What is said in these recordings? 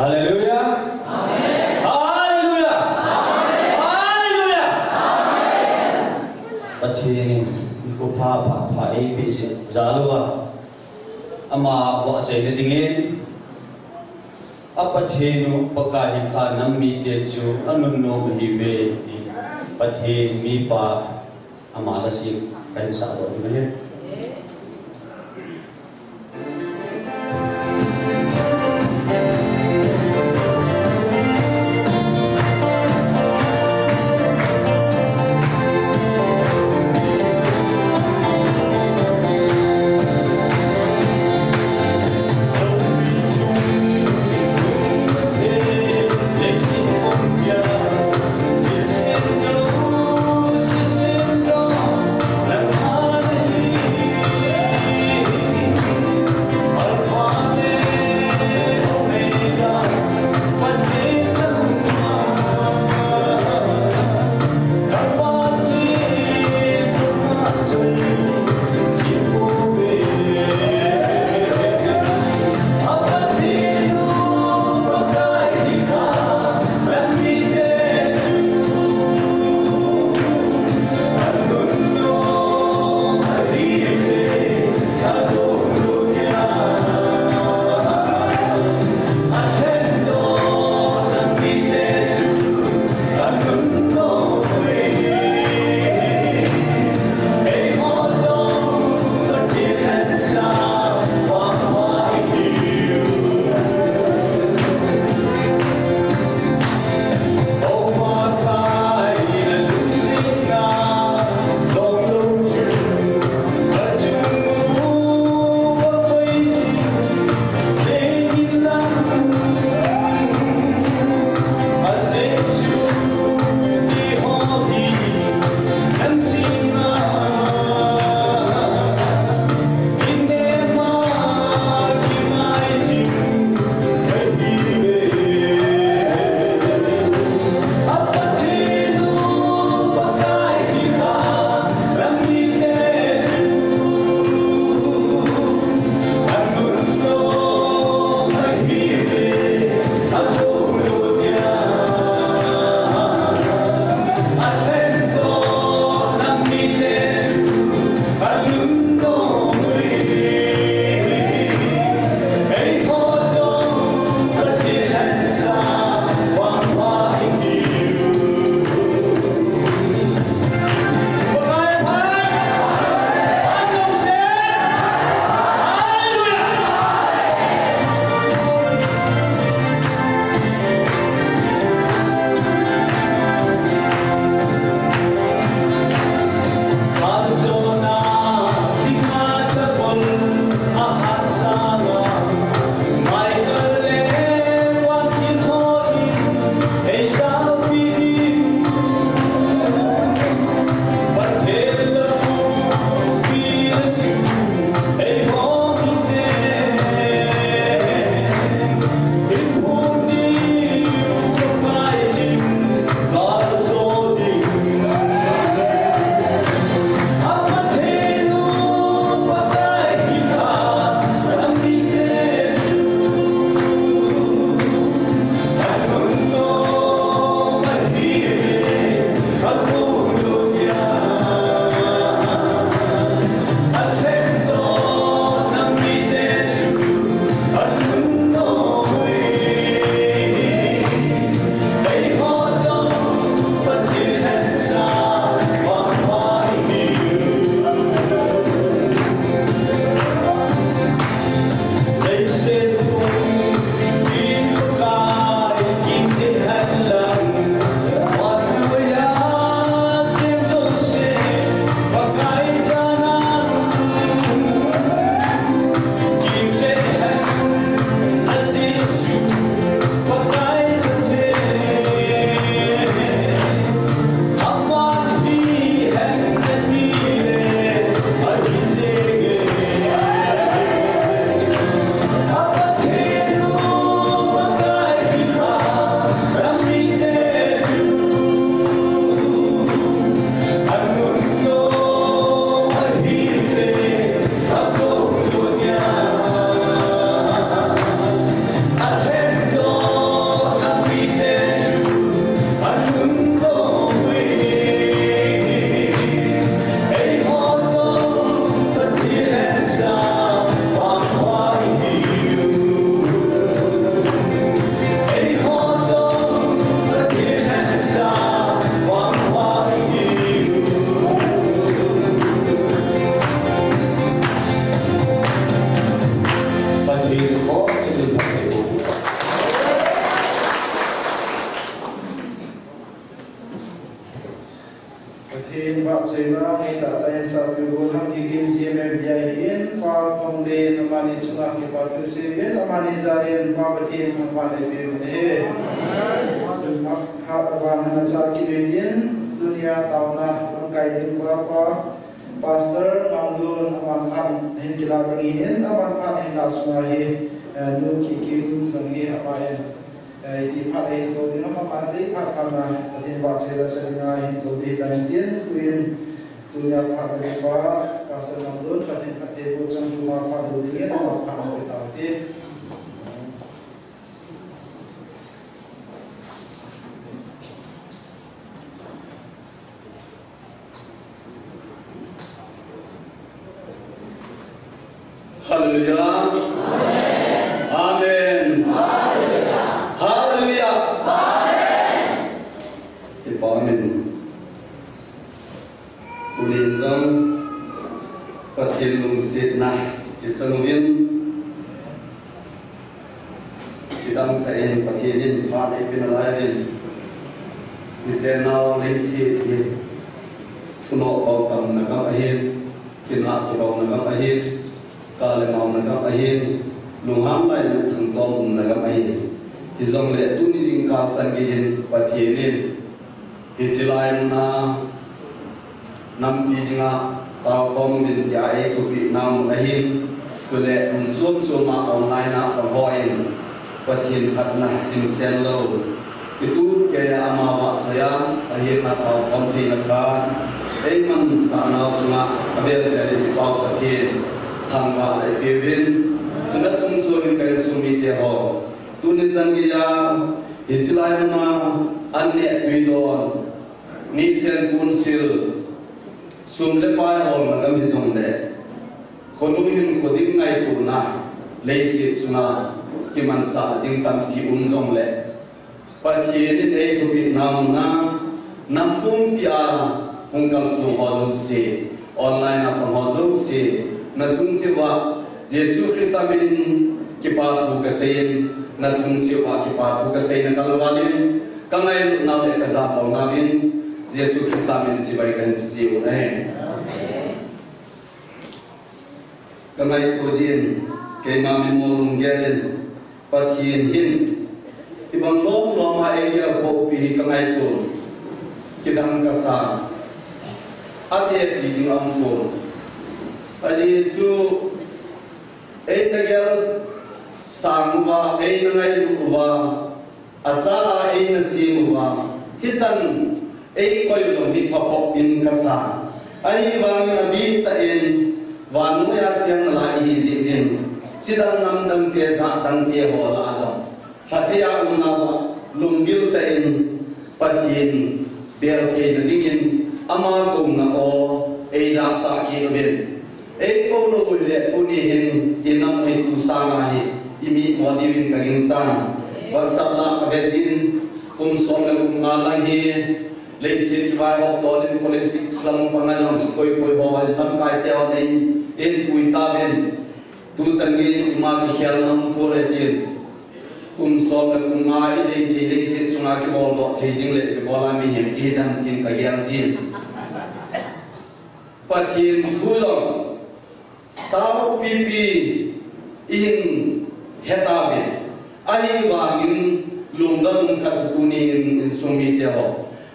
Hallelujah. Hallelujah. Hallelujah. Pachini ko pa ai bisi zalwa ama wa se ne dingin apachinu pakai kha nammi te chu anunno hi ve pathe mi pa ama la si kai sa do ne फिर से इन अमानी जारिन बाबती हमारे बेबने अबान हनाचार की लेडियन दुनिया तावना लंकाई दिन कोरापा पास्टर मामदून अमान फान हिंकिला बंगिन अमान फान हिंला सुनाही नु की किम बंगी हमारे di pada itu di nama mati karena di baca rasanya itu di dalam tuin dunia pada kita pasal namun pada bukan cuma pada dunia nama pada kita di Haleluya. Amin. Haleluya. Kita amin. Tulen jang patin lung sit na itsanguin kita mungkin patinin pada penalayan itsenau lensit ye tuno autam nagam ahin kina kibau nagam ahin kale mau nagam ahin lungham lai na thangtom nagam ahin hizong le tuni jing ka changihin patinin hichilai na nam idinga tawom min jai thubi nam ahin sule unsum suma online na avoin pathin khatna sim senlo kitu ke amawa saya ahin na tawom thina ka eiman sanau suma abel dari pau pathin thangwa lai pevin sunat sumsurin kai sumite ho tuni jangiya hichilai na anne tuidon ni chen punsil sumle pai hol na gam hizong le khonu hin khoding nai tu na leisi suna kiman sa ding tam ki umjong le pathiin ei thubi nam na nampum pia hungkal su hozum se online apon hozum se na chung se wa Yesu Krista bilin ki pa thu ka sein na chung se wa ki pa thu ka sein na kalwalin kangai lu na le ka za pol na bin Yesu Krista min cibai kan ji une kangai tojin ke ma min molung gelen pathin hin ibang lom loma area ko pi kangai to kidang kasa ate pi ngam ko aji chu ei nagel samuwa ei nangai luwa azala ei nasimuwa hisan ei koy dong hi papok in kasa ai wang nabi ta in wan mu ya chiang la hi zin sidang nam dang te za dang te ho la azam hatia unna wa lungil ta in pathin bel te na dingin ama ko na o ei za sa ki no ben ei ko no le puni hin inam hi tu sanga hi imi modivin kagin san whatsapp la abezin kum som la kum ngalang hi leisin vai hok dolin politics lam pangalam koi ho tam kai te on in puita ben tu sangi ma ki khel nam pore tin kum som la kum nga ide leisin chunga ki bol do theding le bola mi hem ki dam tin ka gyang sin pathin thulo sao pipi in hetabe ai wangin lungdam khatuni in sumi te ho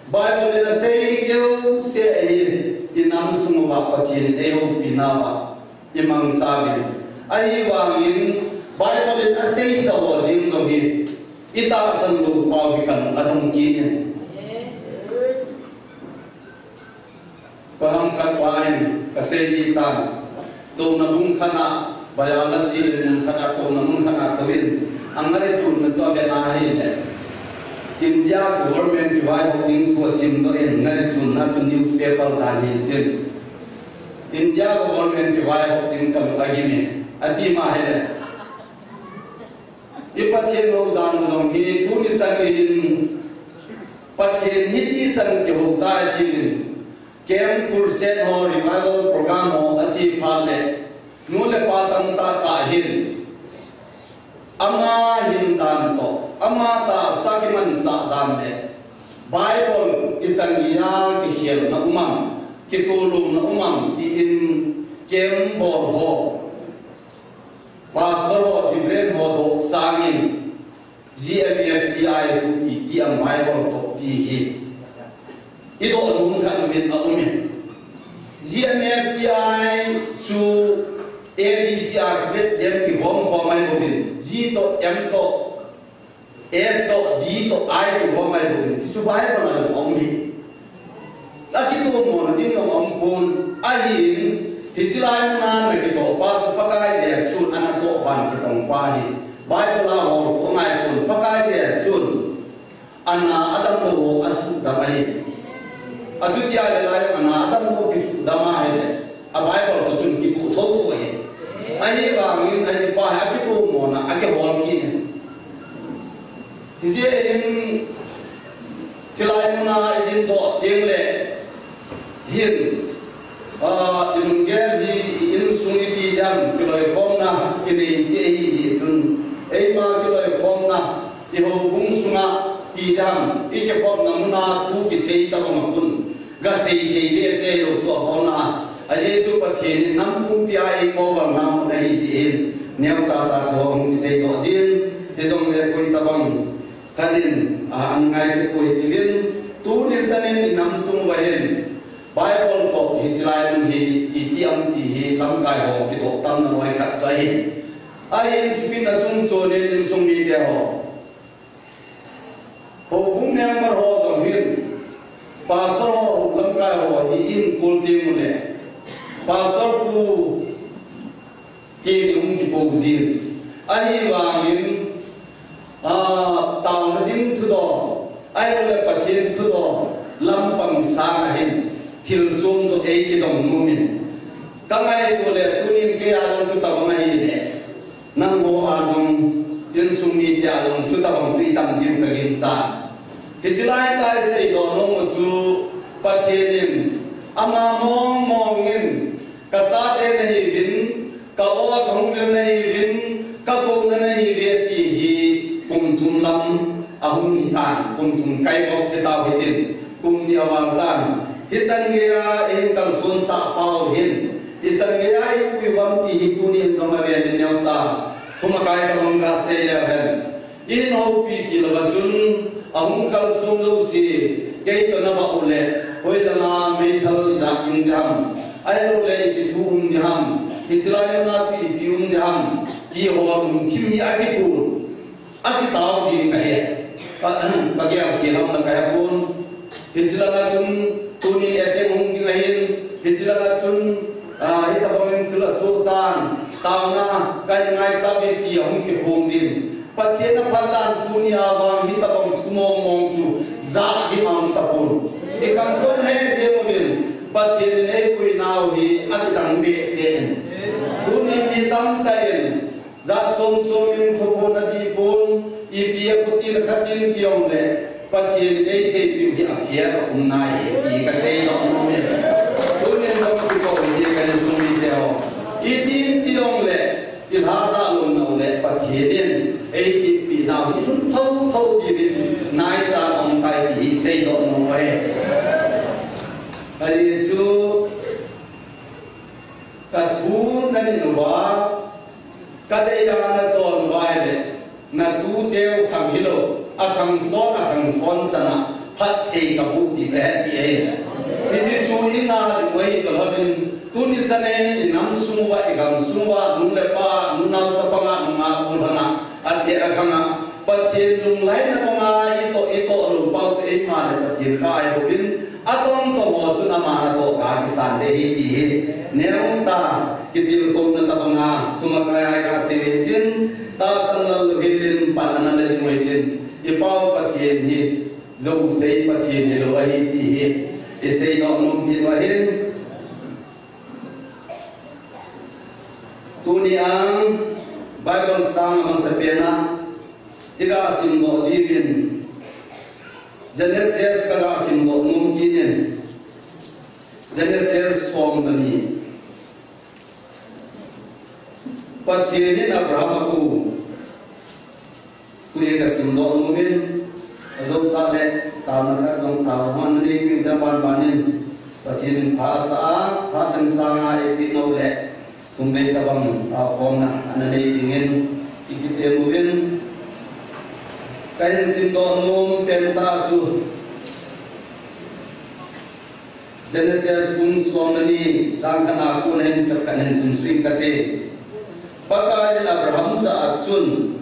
Bible ina say you say inam sumuwa pathin eo pinawa imang sabi ai wangin Bible ina say sa wajin no hi ita san lu pawikan atam kiin paham kan wain kaseji tan to nabung khana bayala chi khana to namun khana tawin angare chun na so be na hi India government ki vai hoking to sim do in ngari chun na chun newspaper dan hin tin India government ki vai hoking kam agi me ati ma hele ipathe no dan no hi tu ni sang hin pathe hi ti sang ki hokta ji kem kurset ho revival program ho achi phale nu le patam ta ka hin ama hin dan to ama ta sakiman sa dan de Bible isangiya ki hiel na umam ki tulung na umam ti in kem bol ho pasoro different hodo sangin GMFTI ku iti ang Bible to tihi ito anong kanumin akumin GMFTI to ABCR bet jem ki bom komai bogin G to M to F to G to I ki komai bogin chu Bible na omi lagi to mo na din ng ampun ahin Hijilai na nakito pa sa pagkay Yesus anak ko ban kitong pahi Bible la ho ko ngai kun pagkay Yesus ana adam mo asu damai aju dia lai ana adam mo kisu damai a Bible to chun ki bu tho tho he ai ba ngin ai pa ha ki to mo na ake hol ki ne hije in chilai na idin to teng le hin ilunggel hi in sungi ti jam kiloi komna kini je hi sun ei ma kiloi komna I ho bung sunga ti jam ike komna muna thu ki sei ta ma kun ga sei te be se lo chu bona aje chu pathin nam bung pia ei ko wa nam na hi ji neu cha cha chong sei to jin he jong le koi ta bang khanin an ngai se koi tilin tu nin chanin nam sung wa hen Bible to Hijilai nun hi itiam ti hi lam kai ho ki to tam na noi khat sai ai chipin na chung so ne in sung mi de ho ho bung nem mar ho jong hin pasor ho lam kai ho hi in kul ti mu ne pasor ku ti ni ki po zin ai wa min taw na din thu do ai le pathin thu do lam pang sa na hin til sum so ei ki dong mumin kangai ko le tunin ke a chu ta bang ai ne nang bo a jong yin sum mi ya jong chu ta bang fi tam dim ka gin sa Hijilai tai sei do no mo chu pathenin ama mong mong in ka sa te nei gin ka o khong gin nei gin ka ko na nei re ti hi kum thum lam ahum hi tan kum thum kai bok te ta hitin kum ni awang tan Hisan gaya in kal sun sa pao hin Hisan gaya in kuiwam ti hituni in zong avian in nyaw cha Tumakay ka mong ka se level In ho pi ki lawa chun ahung kal sun lo si Kay to na ba ule Hoy lana may thal za in diham Ay lo le ipitu diham Hijilay na tu ipi diham Ki ho ang kimi akipun Akitaw jin kahit Pagyaw kilam na kaya pun Hijilay na chun tunin ete mung ngahin hijila chun hita bawin thula sultan tauna kai ngai chabe ti hung ki phongjin pathiena patan dunia wang hita bang thumong mong chu za di am tapun ikam ton he je movin pathiena nei kui nau hi atidang be sen dunia mi tam tayen za chom chomin thupon ati pon ipia kutin khatin tiong le pathian ei se pi hi afia nai ti ka se no no me tunen no ku ko hi ka le sumi te ho itin tiong le il ha da lum no le pathian ei ti pi na hi thau thau ji bin nai sa ong tai ti se no no we ari chu ka thun na ni wa ka de ya na zo lu wa le na tu teo kham hi lo akang son sana phat thei ka bu di be ti e ti chi chu in na di wei to habin tu ni chane nam sumwa igam sumwa nu le pa nu na cha pa nga nu ma bu na ate akhanga pathin lung lai na pa nga i to lu pa che e ma le pathin kai bo bin atong to mo chu na ma na to ka ki san de hi ti neong sa ki til ko na ta nga thuma kai ka se tin ta san na lu hin pan na le jing tin Ipau patien hi zo sei patien ni lo ai ti hi isei no mum hi wa hin tuni ang Bible sang ma sa pena iga asim go dirin Genesis ka asim go mum kinin Genesis form ni patien ni Abraham ku kuya ka sindo mumin azong tale taman ka zong taman ni kita ban-banin pathin pa sa pa kan sa nga ipi no le kung kay tabang kom na na nei dingin ikitemuin kain sinto num penta chu Genesis kung somani sangkana kunen kakanin sinsui kate pakai Abraham sa atsun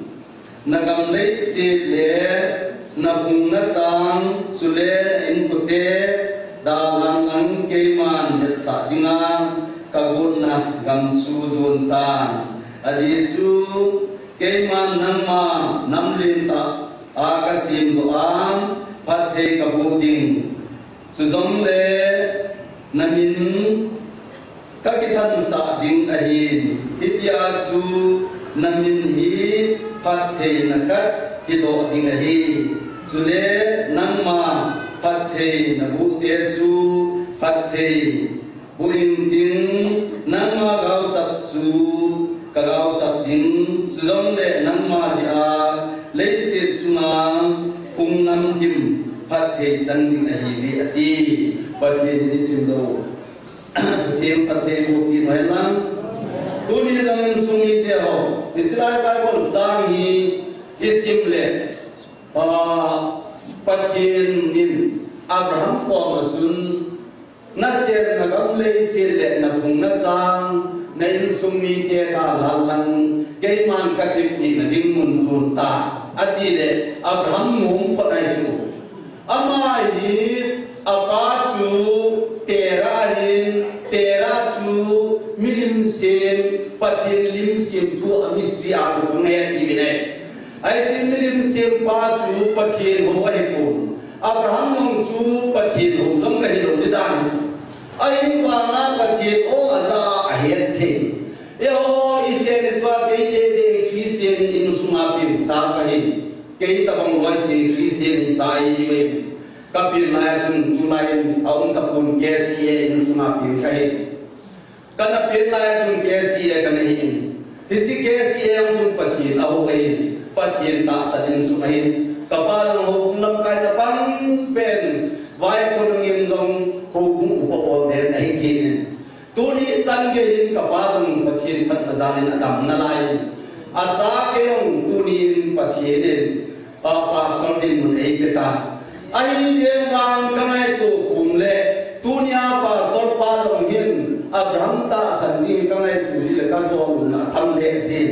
nagam lei sit le nabung na sang sulen in kute dalang ang keiman het sa dinga kagun na gam su zuntan ajisu keiman nangma namlinta akasim doang pathe kabuding suzong le namin kakithan sa ding ahin hitya su namin hi pathe nakat hido ding ahi sule nangma pathe nabute su pathe buin ding nangma gau sap su kagau sap ding suzong le nangma zia leisit sungang kung nam kim pathe sanding ahiwi ati pathe ni sindo tuthem pathe mo pi mailang tuni langin sumi te ho Israel Bible sang hi simple pathe nin Abraham ko chun na cher na gam le se le na khung na sang na in sumi te da lalang ke man ka tip ni na ding mun sun ta ati le Abraham mum ko dai chu amai ni apachu tera chu milim sem pathin lim sem tu amistri a chu nge ibine ai chin milim sem pa chu pathin ho ai pun Abraham nong chu pathin ho gam ga hilo ni dan chu ai wa nga pathin o aza a hian the yo isen to ke de Christian in suma pim sa ka hi ke ta bang loi si Christian sai ni we kapil na sun tunai aun tapun kesi in suma pim kai kana pil na sun kesi ka nei ti kesi ang sun pathin au kai pathin ta sa din sunai kapal ho lam kai na pang pen vai ko ngin dong ho kum upapol den ai kin tuni san ge in kapal pathin phat na zanin adam na lai asa ke ong tuni pathin pa son din mun ei peta ai je wang kangai to kumle tunia pa sol pa lo hin Abraham ta san ni kangai tu ji le ka zo na tham le zin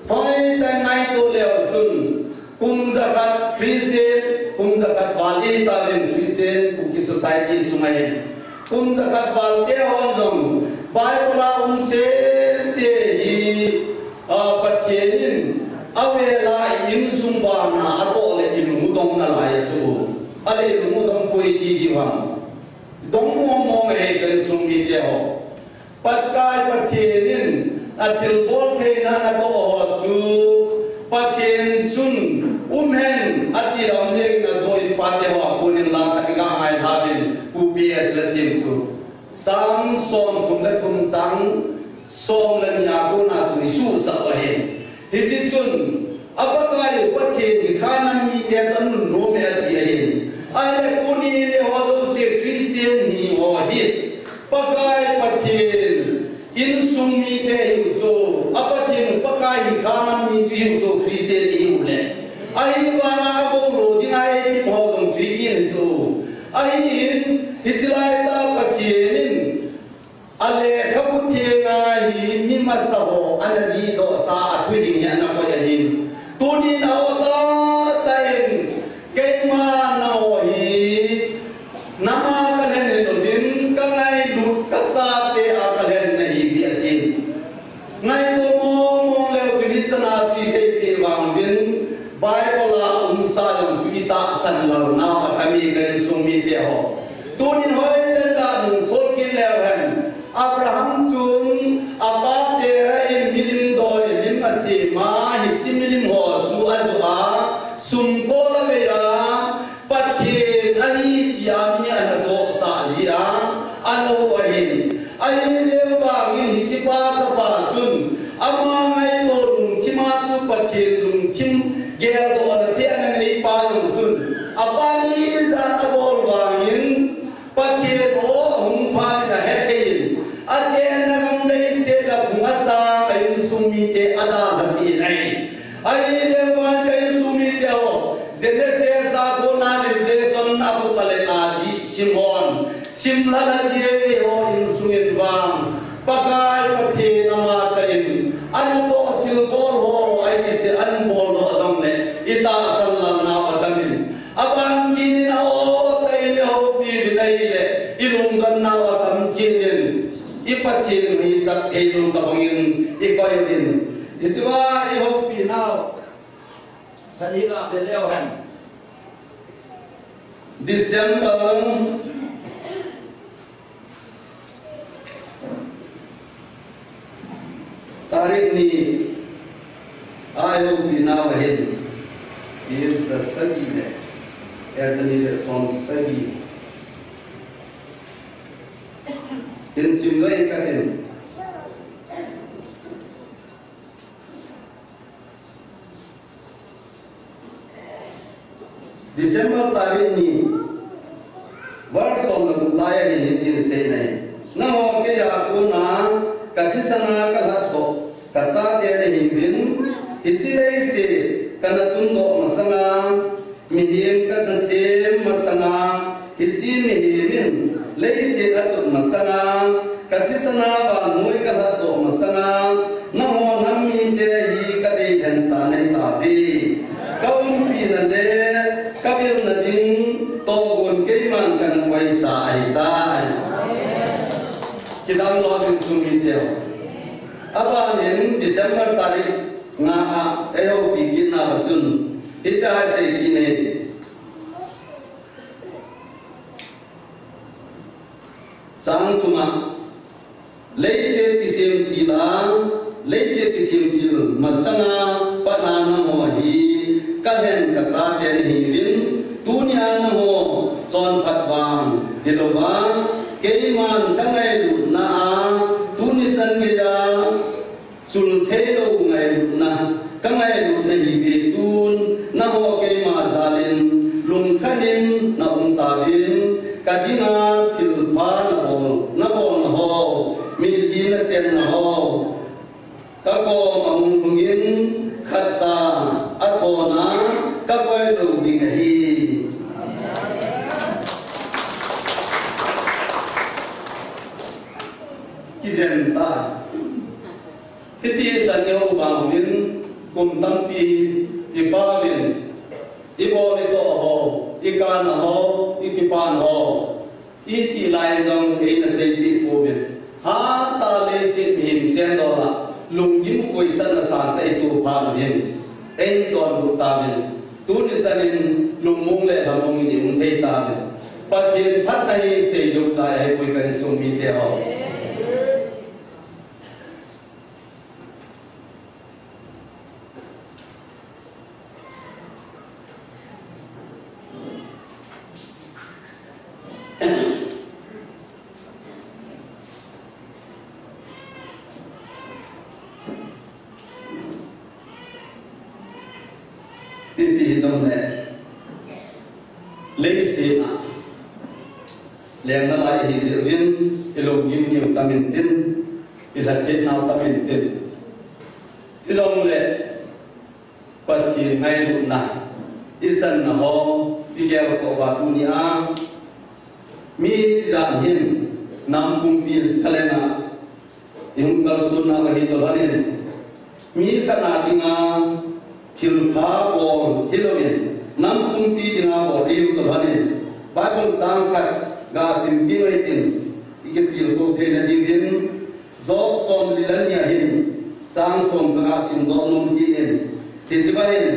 hoi ta ngai to le chun kum zakat Christian kum zakat wali ta len Christian ku ki society sumai kum zakat wal te hon jong Bible se hi pathin awela in sumba na ato le ilu dong na lai chu ale ilu dong poi ti di wang dong mo me ke sumi te ho patkai pathin atil bol the na na to ho chu pathin sun hen ati ram je na zoi pate ho kunin lam khatika ai habin ku ps la sim chu sam som thum la thum chang som la nya ko na chu su sa wa hen hiji chun apakai pathe ni khanan mi te san no me ati ahin ai kuni ne ho zo se Christian ni ho hi pakai pathe in sumi te hu zo apathe pakai khanan mi ji zo Christian ni hu le ai wa na bo ro dinai ti ho zong ji ni zo ai in hijlai ta pathe nin ale kaputhe nga hi mi masaho anaji do sa athuri ni ana ko yahin tuni na ota tain keima na hi nama kalen do din kangai lut ka sa te a kalen nahi bi atin ngai to mo le tuni chana chi se pe wang din Bible la sa yong chu ita san lo na akami kan sumi te ho tuni hoi le ta nu khol ki le han Abraham chun apa tera in milim doi lim ase ma hi milim ho chu azua sum ko la ve ya pathin ai tiam ni ana cho sa ji a ano ahin ai je ba ngin hi chi pa cha pa chun ama ngai to lung ki ma chu pathin lung kim gel do na the an nei pa lung chun apa ni za ta bol wa ngin pathin ho hung pa na he thein achen na ngam le se la phung asa ai sumi te Genesis ako na revelation ako paletaji Simon simlala je ho insungin bang pakai pati nama tain anu to tilbol ho ai bisi anbol do zamne ita sallan na adamin abang kini na o tain ho bi dinaile ilunggan na atam kinin ipatin mi tak ilung tabangin ikoyin ituwa iho bi na Saliga belewan December tarik ni ayo binawahin is the sagi as an the son sagi in simlai katin December tarik ni verse on the bulaya ni tin say nai na ho ke ya ko na kathisana kalatho katsa te ni bin ichilei se kanatun do masanga mihim ka kasem masanga ichi mihimin leise atut masanga kathisana ba noi kalatho masanga na ho nami te hi ka de dan sa nai ta bi kaum pi na le kabil na din togun keiman kan waisa aitai kidang lobin sumiteo abanin December tarik nga eo bigin na bachun ita se kine sang tuma leise kisim tilang leise kisim til masanga panana mohi kalhen katsa ten hivin dunia ho son patwang dilowang keiman kangai lut na tuni chan ge ya sul thelo ngai lut na kangai lut na hivi tun na ho keima zalin lung khanin na ta bin kadina thil pa na bon ho mil hi na sen na ho ka ko ang ngin khatsa athona ka koi do ding hi kizenta hiti chanyo bangin kum tampi ibawin iboli to ho ikan ho ikipan ho iti lai jong ina se pi pobin ha ta le se him sen do la lungjim khoi san na san tai tu pa bin en don bu ta bin tu ni sanin lungmung le lamong ni un thei ta bin pathin phat nai se yu ta ai koi kan sum mi te ho leng na lai hi zirwin ilong gim niu tamin tin ilasit nau tamin tin ilong le pathin ngai lu na izan na ho igel ko wa dunia mi ran him nam kum pil khalena yung kalsun na wa hi to hanin mi kana dinga thil pha bol hilowin nam kum pi dinga bol yu to hanin Bible sang khat ga sim ki noi tin iketil ko the na dingin zob som lilan ya hin sang som ga sim do nom ki nen tijibahin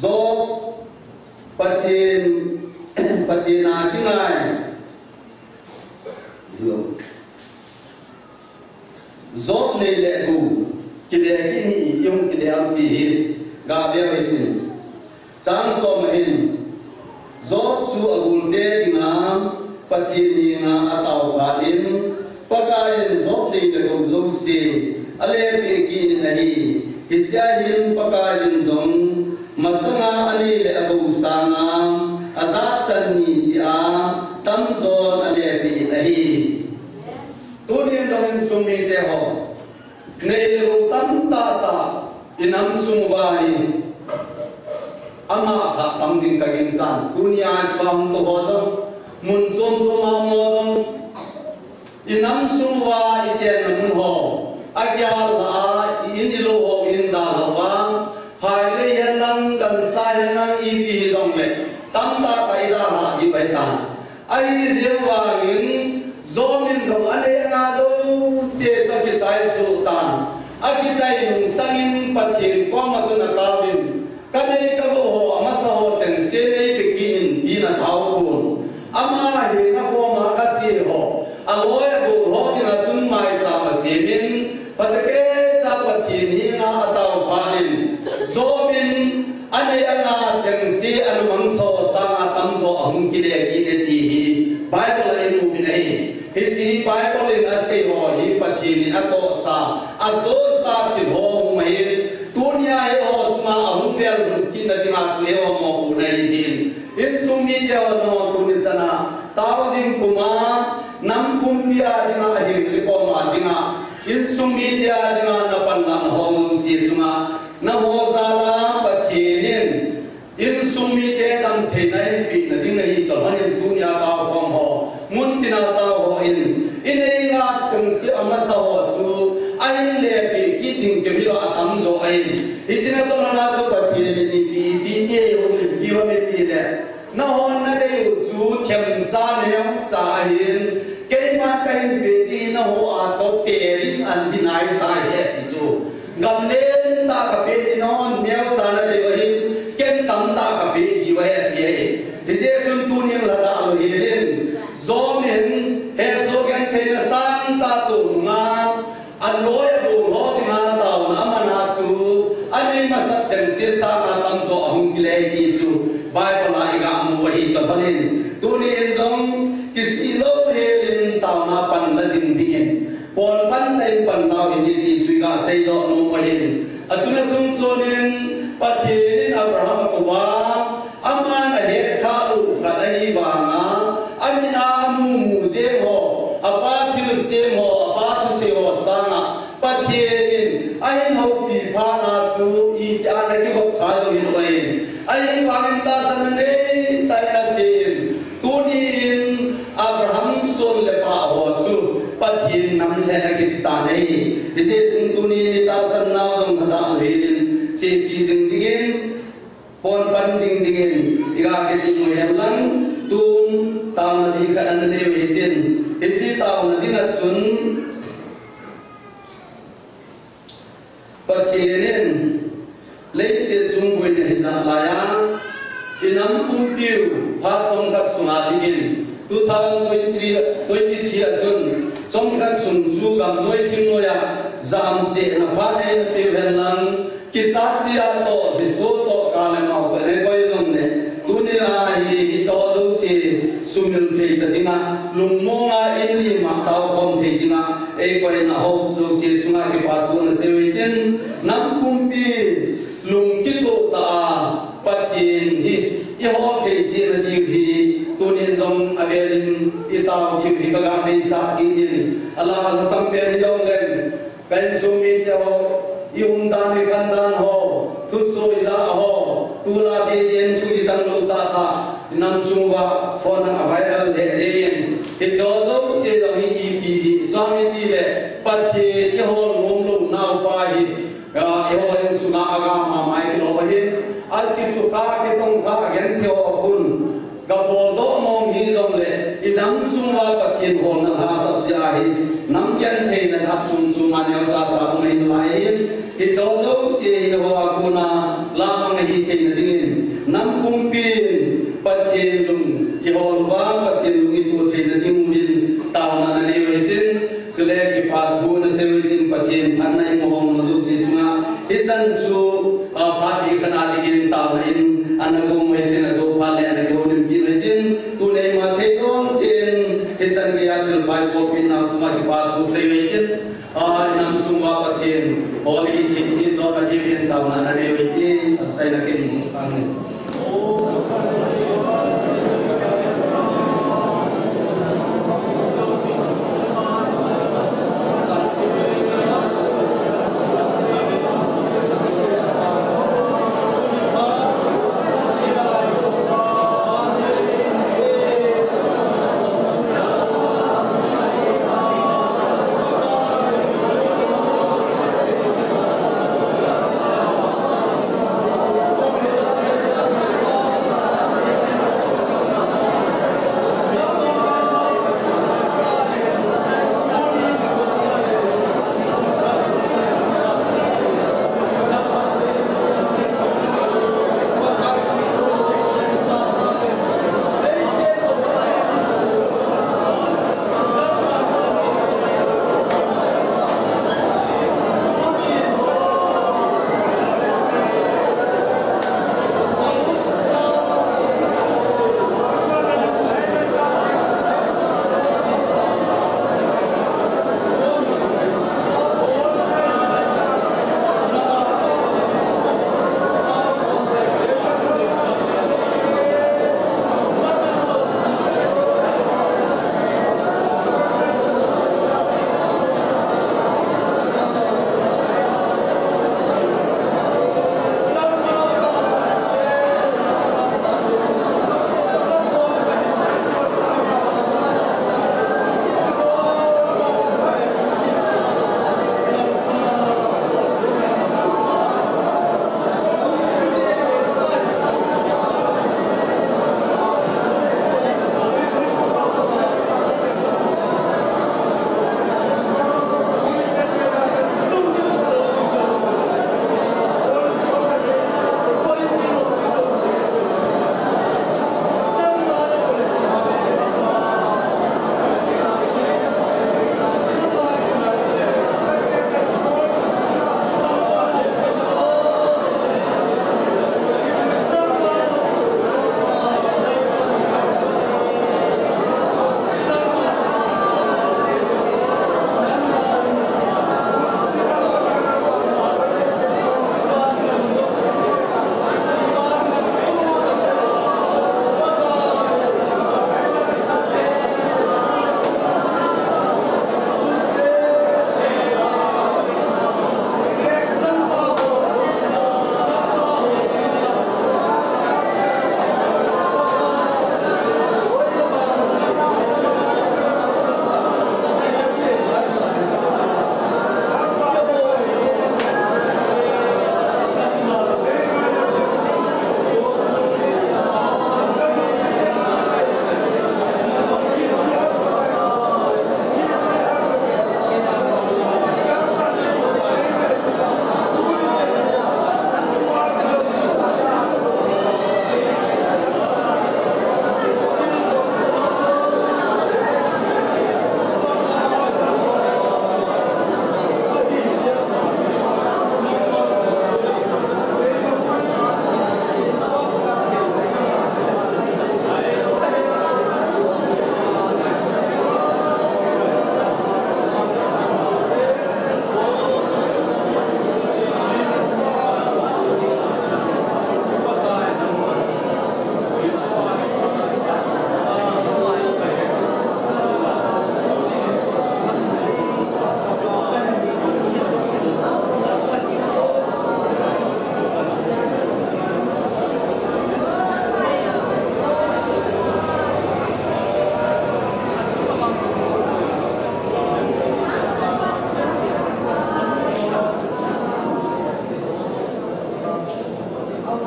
zob patina kinai zob ne le ku kide ki ni yung kide am ki ga be we tin sang som hin zob su abul de dinam patini nga ataw kain pagkain zob ni de go zo se ale pe ki ni nahi hijahin pagkain zong masanga ali le abu sanga azat san ni ji a tam zon ale pe nahi tu ni zong sumi de ho nei ro tam ta ta inam sum bai ama kha tam ding ka gin san dunia cham to ho zo mun som som am mo zo inam suwa ichen mun ho agya la in lo ho in da la wa hai le yan lang kan sa yan lang i pi zong le tam ta tai da la gi bai ta ai riêng wa in zo min ro ale nga zo se cho ki sai sultan aki chai nung sangin pathin ko ma chu na ta bin ka nei ka go ho ama sa ho chen se nei bikin di na thau kun ama he na ko ma ka chi ho aloi bu ho di na chun mai cha ma se min patake cha pathin hi na ataw panin zo min ane anga chen se anu mang so sa tam so am ki le ki ne ti hi bible ai mu bin ai hi chi bible in ase ho hi pathin in ato sa aso sa thi ho mai dunia he ho chuma am pel kin na tinga chu he ho mo ku nai hin in sumi dia no tu ni sana tawjin kuma nam kum dia dinga hi li ko ma dinga in sumi dia dinga na pan na ho si chuma na ho za la pathinin in sumi te dam the nai pi na dinga hi to hanin dunia ka hom ho mun tina ta ho in ei nga chang si ama sa ho su ai le pi ki ding ke hi lo atam zo ai hi china to na cho pathin ni pi ni ho ni ho me ti le na ho na de chu them sa ne sa hin ke ma kai be ti na ho a to te rin an bi nai sa he ti chu ngam len ta ka pe ti non neu sa na de hi ken tam ta ka pe di wa he ti je chun tu ni la da lo hi len zo men he so gan te na san ta tu nga an loi bu ho ti nga ta na ma na chu ani ma sa chen se sa na tam zo hung ki le ki chu bible la iga mu wa hi ta banin tu ni en zong ki si lo he len ta na pan la jin ding pon pan tai pan na hi ni ti chu ga sei do no wa hin achuna chung so nen pathin abraham ko wa ama na he kha lu ka dai wa nga amina mu mu je ho apa thil se mo apa thu se ho sana pathin ai no pi pha na chu I ja na ki ho kha do hin wai ai wa min ta san ne tai na chin tu ni in abraham sol le pa ho chu pathin nam je na ki ta nei je chung tu ni ta san na jong da hin che pi jing dingin pon pan jing dingin iga ke ti mu hem lang tun taw na di ka na de we tin chi taw na di na chun pathinin lấy xe chung với này ra là ya inam kumpiu pha trong các sunga digin 2023 chun trong các sun zu gam noi thing no ya zam che na pha nei na pe ven lang ki chat dia to di so to ka le mau pe ne koi dom ne dunia hi cho zo se sumil thei ta dinga lung mo nga in li ma taw khom thei dinga e koi na ho zo se chunga ke pa tu na se wi tin nam kumpi lung ki to ta pathin hi i ho thei che na di hi tu ni jong avelin I taw di hi ka ga nei sa ki din Allah al sam pe yong len kan sumi ja ho I umdan I kandan ho tu so ila ho tu la de den tu I chang lo ta ta nam sungwa phone a viral le jen I cho zo se lo hi I pi swami ti le pathe I ho ngom lo nau pa hi I ho en suna aga ma mai lo hi al ti su ka ke tong kha gen theo kun ga bol do mong hi zong le I nam sungwa pathin ho na ha sap ja hi nam ken the na hat chun chu ma neo cha cha mai lai I cho zo se ho akuna la mang hi the na ding nam kumpin pathin lung I ho wa pathin lung I tu the na ding min ta na na ne we tin chule ki pa thu na se we tin pathin an nai mo hong zo se chunga I san chu pa bi khana digin ta na in an ko me tin zo pa le na ko nim ki le tin tu le ma the ton chen I san ki ya thil bai ko pin na chuma ki pa thu se we tin ai nam sungwa pathin holi thi chi zo na di vin ta na na ne we tin asai na ken ang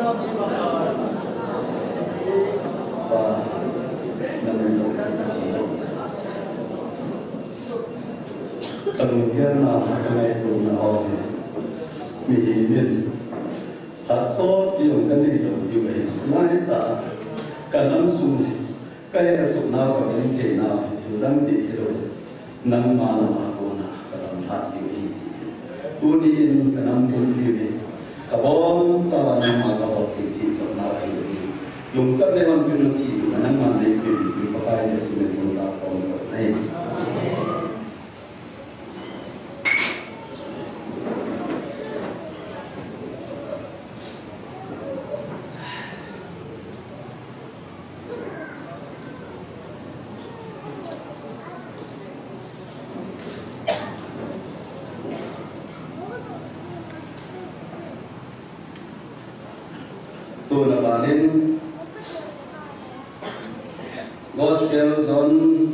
và nằm một tầng hiên là ngày tụ nào mỹ miền hạt sốt dùng cái gì dùng như vậy ngay ta cả năm xuân cái là xuân nào cả những thế nào thì đang gì rồi năm mà là bà cô na cả năm hạt gì tu đi cả năm tu đi về cả bốn sao năm mà cả bốn thì chỉ xuân nào hay rồi dùng các lễ văn chương chỉ là năm mà để về về bà cái để xuân mình là còn này tôi là bà nên Gospel Zone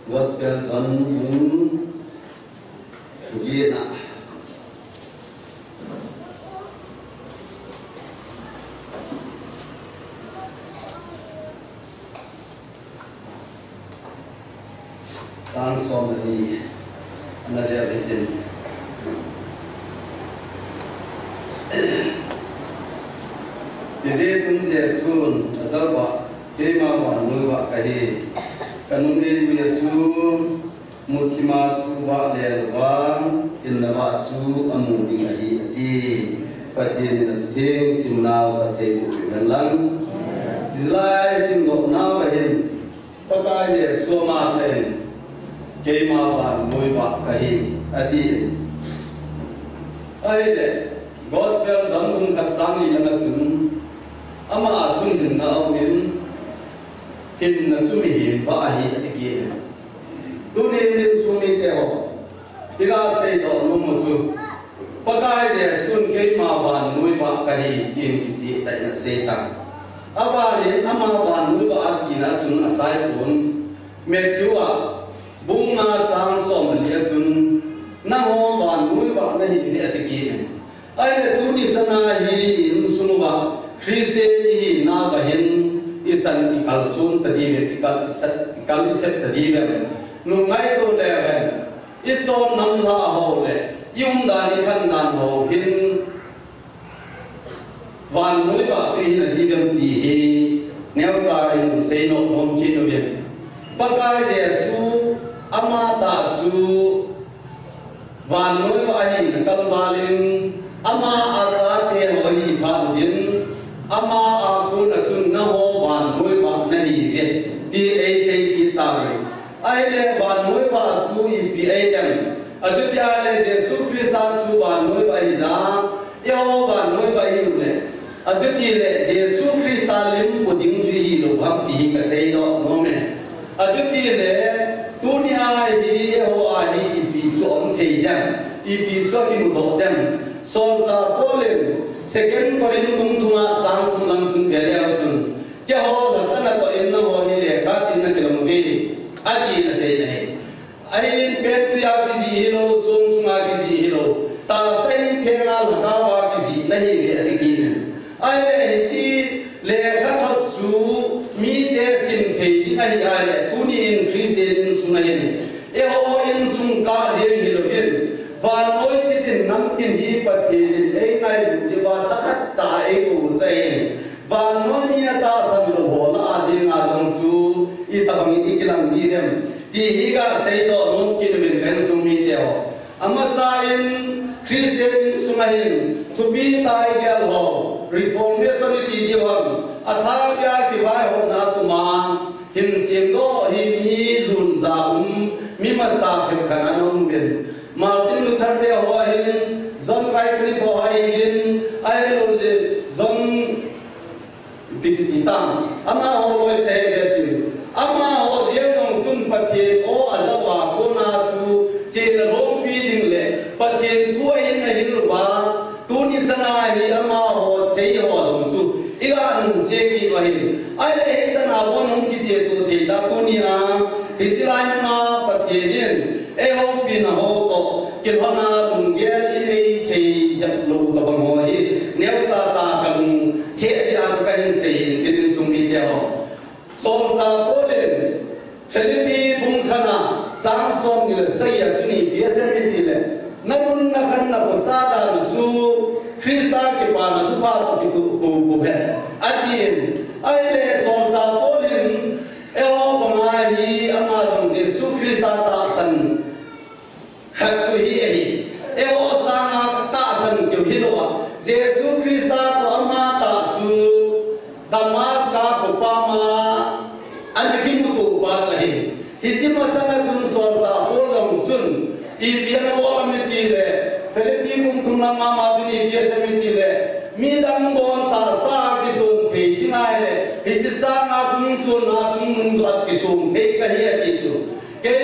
Gospel Zone vốn ghi nè đang sống ở đây anh đã biết đến bây giờ chúng ta xuống giờ bà cái mà bà nuôi bà cái gì cái nuôi bây giờ chú một khi mà chú bà lên bà in là bà chú anh muốn đi ngay đi cái gì là tiếng sim nào cái gì cũng phải lắng lại sim độ nào cái gì cái gì số mà cái cái mà bạn nuôi bạc cái adi ai đấy gospel rằng cũng khắc sáng đi là chúng ama chúng hình na ông hình na sumi hình và hi adi kia đôi nên sumi theo thì là xây đó luôn một chút và cái đấy sun cái mà bạn nuôi bạc cái tiền cái gì tại là xây tăng aba nên ama bạn nuôi bạc kia là chúng là sai vốn Matthew bung na chang som lia chun na ho van mui wa na hi ni atiki ai le tu ni chana hi in sunuwa Christian hi na ba hin i chan i kal sun ta di me kal set ta di me nu ngai to le ben i chon nam la ho le yum da ni khan dan ho hin van mui wa chi hi na di bem ti hi neo cha in sei no nom chi no be pakai Yesu ama ta chu van nuôi wa hi kal balin ama aza te ho hi pha din ama a ku na chun na ho van nuôi wa na hi ve ti ei sei ki ta ve ai le van nuôi wa chu i pi ai dem ajutya le Yesu Christ chu van nuôi wa hi da yo van nuôi wa hi le ajuti le Yesu Christ lim ko ding ju hi lo bham ti ka sei do no me ajuti le dunia hi ho a hi pi chu om thei dem i pi chu ki mu do dem son sa polen second korin kum thunga sang thung lam sun ve le sun ke ho la sana ko in no ho ni le kha tin na kilam ve a ki na se nei ai petria ki ji lo sung sunga ki ji lo ta sai phe na la ka wa ki ji na hi ve ati ki ai le chi le ka thot chu mi te sin thei di ai ai le tu ni in Christian in sunahin e ho in sung ka je hi lo hin và nói chỉ tin nắm tin hi bát thiên ấy ngay được chỉ qua thắt ta ấy cũng chạy và nói như ta sắm đồ hồ là gì ngà dòng chú ít ta bằng ít cái làm đi dem thì hi cả xây đó nông kia mình bên sung mi theo ama sain Christian sumahin to be tai gel ho reformation ti di hom atha ya ki vai ho na tuma hin sim do hi mi lun za mi ma sa phem kana no ngin Martin Luther de hoa hin John Wycliffe hoa hin ai luôn de John Piketty tam ama ho loi the betin ama ho ziang nong chun pathian o azawa ko na chu che na rom pi ding le pathian thu in na hin lu ba tu ni chana hi ama ho sei ho dong chu igan se ki wa hin ai le he chana ho dunia hijilai na patienin ho pin ho to kilhona lunggel ini thei jap lu ka bangoi neu cha cha kalung the ja ka hin sei kin sumi te ho som sa bolen Philippi bung khana sang som ni le sai ya chuni biase mi ti le na kun na khan na ko sa da lu chu Krista ke pa na thu pa to ki tu bu he atin ai le som sa bolen ho bangai hi ama dong Jesu Krista ta san khat su hi ai ho sa na ta san kyu hi lo Jesu Krista to ama ta chu Damas ka ko pa ma an ki mu to ba chahi hiti masana chun sol sa bolong chun I biana bo amiti le Philippi kum thuna ma ma chun I biasa amiti le mi dang bon ta sa ki sun thei tinai le hiti sa na chun chun na chun nun zo at ki sun thei ka hi ati chu ke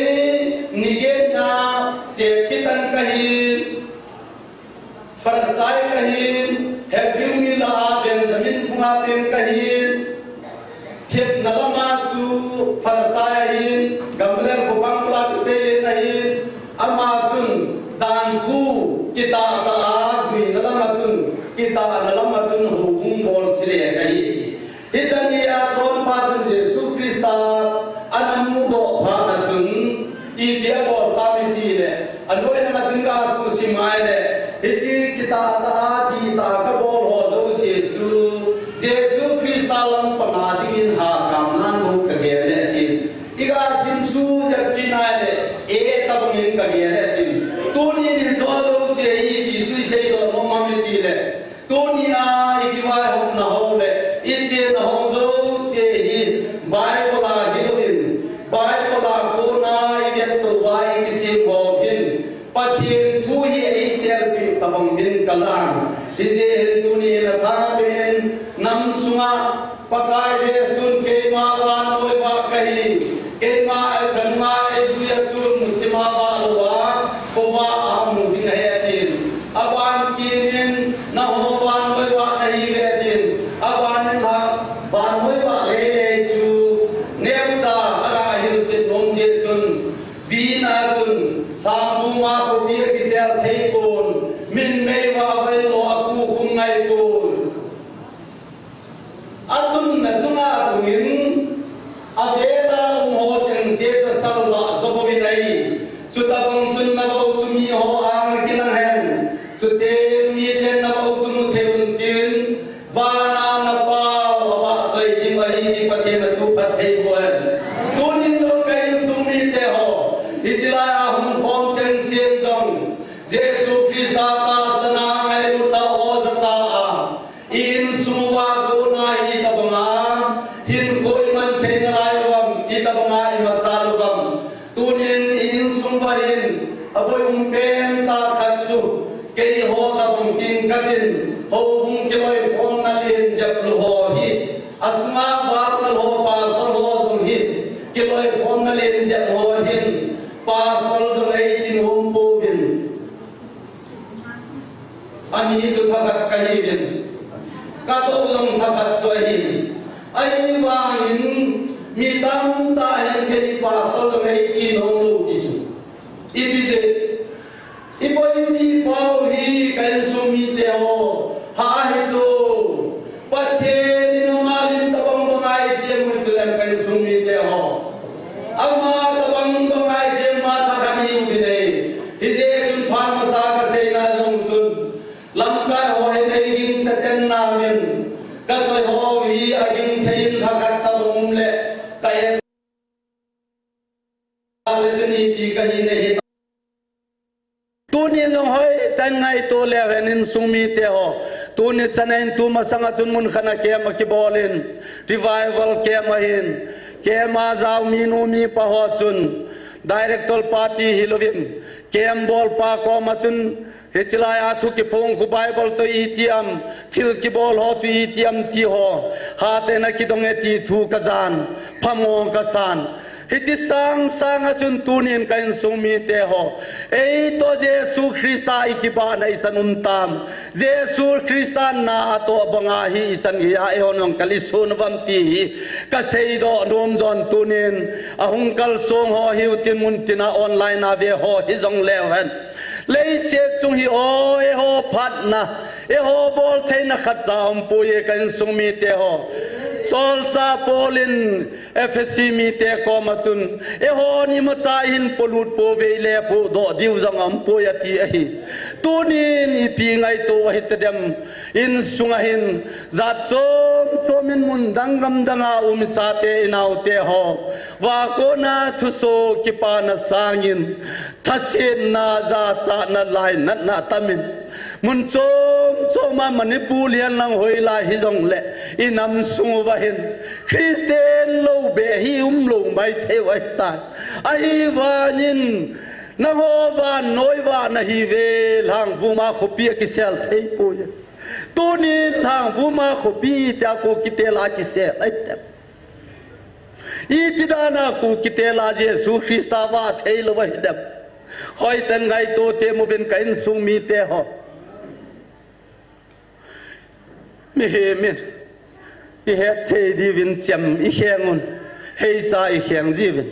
nige na che kitan ka hi farsai ka hi hebrim ni la benjamin punga pen ka hi thiep nalama chu farsayin gamler ko pangla se nahin ama chun dan thu kita ta zui nalama chun kita nalama chun hubung bol sire kai hitani a chon pa chun Jesu Krista anamu do pha na chun I dia bol ta mi ti le anoi na chun ka su si mai le hichi kita ta di ta ka bol ho zo se chu Jesu Krista lam pana dingin ha kam nan bo ka ge le tin iga sin su ja kinai le e ta bangin ka ge le tin tu ni ni cho zo se I ki chui se do no ma mi ti le tu ni a I ki wa ho na ho le I che na ho zo se hi Bible la hi lo in Bible la ko na I get to wai ki sin bo hin pathin thu hi ai sel pi ta bangin kalang ije tu ni la tha ben nam sunga pakai je sun ke ma wan oi ba kai ke ma kan ma e ju ya chun ti ma ba lo wa ko wa am mu ding he tin awan kirin na ho wan oi wa ai ve tin awan tha wan oi wa le le chu neu sa ara hil se nom je chun bi na chun tham bu ma ko bi ki sel thei kon min mei wa vai lo ku khung ngai kon atun na chunga tungin avela mo cheng se cha salwa sobori nai chutabong chun na bo chumi ho ang kilang hen chute mi ten na bo chumu theun tin wana na pa wa chai ki mai ki pathe na thu pat thei boan tunin lo kai sumi te ho hijla hum hom cheng se jong Jesu Krista ta sana ngai lu ta o zata in sumwa ko na I ta banga hin koi man the na lai wam I ta banga I ma cha lu wam tunin in sumwa in aboi pen ta khachu ke ho ta bung king katin ho bung ke loi hom na len jap lu ho hi asma ba ta ho pa so ho jong hi ke loi hom na len jap ho hin pa tol jong ai tin hom bo hin ani chu thakat ka hi hin ka to long thakat choi hin ai wa hin mi tam ta hin ke pa so jong ai tin hom lu ti chu I bi je I boy mi pau hi kan sumi te ho ha hi chu pathe ni no malin tabang bangai se mu chu lam kan sumi te ho ama tabang bangai se ma ta ka ni u nei hi je chun phan ma sa ka se na jong chun lam ka ho hai nei gin chaten na men ka choi ho hi agin thein kha khat ta bum le ka ye ale chuni pi ka hi nei tu ni jong hoi tan ngai to le venin sumi te ho tu ni chanain tu ma sanga chun mun khana ke ma ki bolin revival ke ma hin ke ma jaw mi nu mi pa ho chun director party hilovin ke am bol pa ko ma chun hechilai a thu ki phong khu Bible to itiam thil ki bol ho chu itiam ti ho ha te na ki dong e ti thu ka jan phamo ka san Hiti sang achun tunin kain sumi te ho. Ei to Jesu Krista ikipa na isan tam. Jesu Krista na ato banga hi isan hiya ehonong kalisun vamti. Kaseido nom zon tunin. Ahung kalsong ho hiutin muntina online na ve ho hizong lewen. Lei se chung hi o e ho phat na. E ho bol thei na khat zaum puye kain sumi te ho. Solsa Polin FSC mi te ko machun e ho ni ma cha in polut po ve le po do diu jang am po ya ti a hi tunin i pi ngai to hi tedem in sunga hin za chomin mun dangam danga cha te nau te ho wa ko na thu so ki pa na sangin thasin na za cha na lai na tamin mun choma Manipulian lang hoi la hi jong le inam sungu ba hin Christian lo be hi lo mai the wai ta ai wa nin na ho wa noi wa na hi ve lang bu ma khopi ki sel thei po ye tu ni lang bu ma khopi ta ko ki te la ki se ai i pidana ko ki te la Jesu Krista wa thei lo wai da hoi tan ngai to te mo ben kain sung mi te ho mi he min i het thei di vin chem i khengun hei cha i kheng ji vin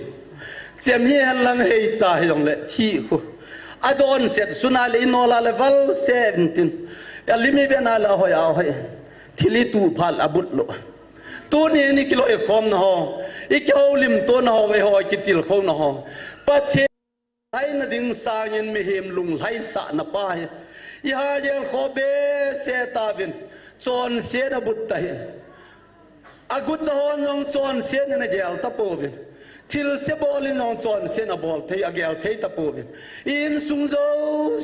chem hi han lang hei cha hi dong le thi khu adon set sunal inola level 17 ya limi vena la hoi a hoi thili tu phal abut lo tu ni kilo e khom na ho i kyo lim to na ho ve ho ki til kho na ho pathe ai na ding sa yin mi hem lung lai sa na pa i ha yel kho be se ta vin chon se na but ta hin agut cha hon nong chon se na gel ta po vin thil se bol in nong chon se na bol thei agel thei ta po vin in sung zo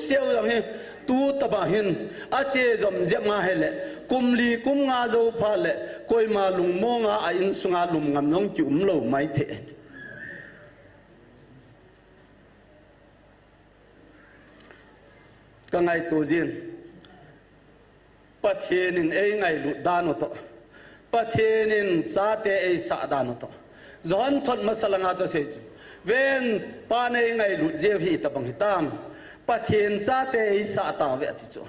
seo yang he tu ta ba hin a che zom je ma hele kumli kum nga zo pha le koi ma lung mo nga a in sunga lum ngam nong ki lo mai the ka ngai tu jin pathianin ei ngai lu dano to pathianin sa te ei sa dano to zon thot masalanga cho se ven pa nei ngai lu je hi ta bang hitam pathian sa te ei sa ta ve ti cho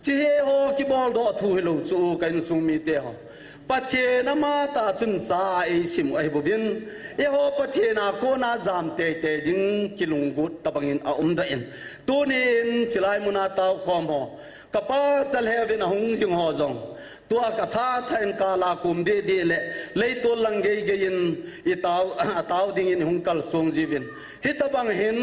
chi he ho ki bol do thu lo chu kan sung mi te ho pathian ama ta chun sa ei sim ai bo bin e ho pathian a ko na zam te te ding kilung gut ta bangin a da in tunin chilai muna ta khom ho kapa chal he na hung jing ho jong tua ka tha thain ka la kum de de le to lang ge ge in i taw ding in hung kal song ji vin hitabang hin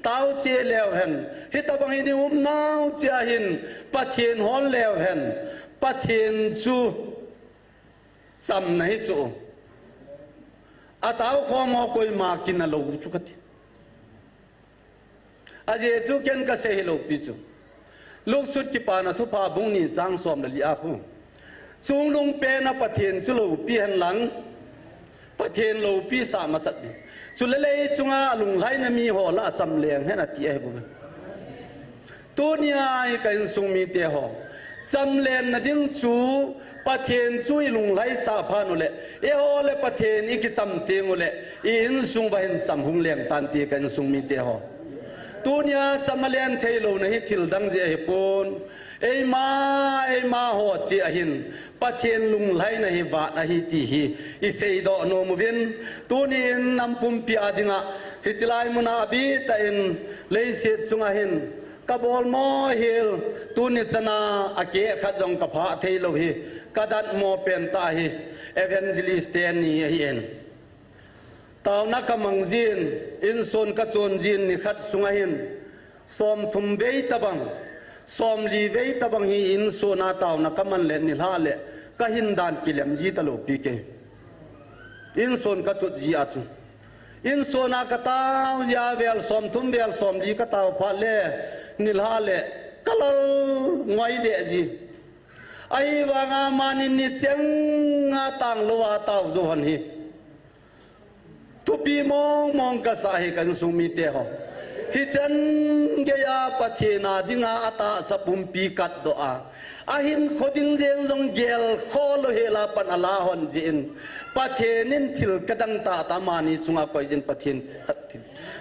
taw che lew hen hitabang hin naw cha hin pathian hon lew hen pathian chu sam nai chu a taw khom ho koi ma kin lo chu ka ti aje chu ken ka se lo pi chu luk sut ki pa na thu pa bung ni chang som la li a khu chung lung pe na pathian chu lo pi han lang pathian lo pi sa ma sat ni chu le le chunga lung lai na mi ho la cham leng he na ti ai bu tu nia i kan sung mi te ho cham len na ding chu pathian chui lung lai sa pha nu le e ho le pathian i ki cham te ngu le in sung va hin cham hung leng tan ti kan sung mi te ho tunia chamalian thailo na hi thil dang je he pon ei ma ho chi a hin pathian lung lai na hi wa na hi ti hi i sei do no mu vin tunin nam pum pi adinga hi chilai muna bi ta in lei se chunga hin kabol mo hil tuni chana ake kha jong ka pha thailo hi kadat mo pen ta hi evangelist ten ni hi en tao na kamang jin in son ka chon jin ni khat sunga hin som thum vei tabang som li vei tabang hi in so na tao na kaman le ni la le ka hin dan pilem ji ta lo pi ke in son ka chut ji a chu in so na ka tao ya vel som thum vel som li ka tao pha le ni la le kalal ngoi de ji ai wa nga manin ni cheng nga tang lo wa tao zo han hi tupi mong ka sa hi kan sung mi te ho hi chan ge ya pathina dinga ata sapum pi kat do a ahin khoding jeng jong gel khol hela pan ala hon jin pathenin thil kadang ta tamani chunga poison pathin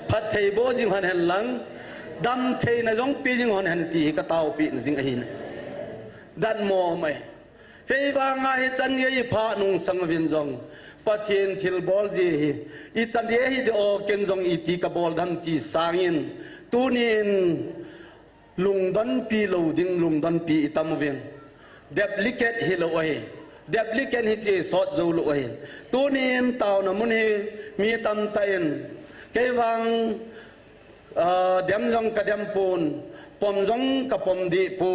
pathei bo jing han hen lang dam thei na jong pi jing hon hen ti ka tau pi jing ahin dan mo mai hei ba nga he chan ye pha nung sang vin jong pathin thil bol ji hi I chan ye hi do ken jong I ti ka bol dam ti sangin tunin lung dan pi lo ding lung dan pi itamuvin duplicate hi lo ai duplicate hi che sot zo lo ai tunin taw na mun hi mi tam tain ke wang dem jong ka dem pun pom jong ka pom di pu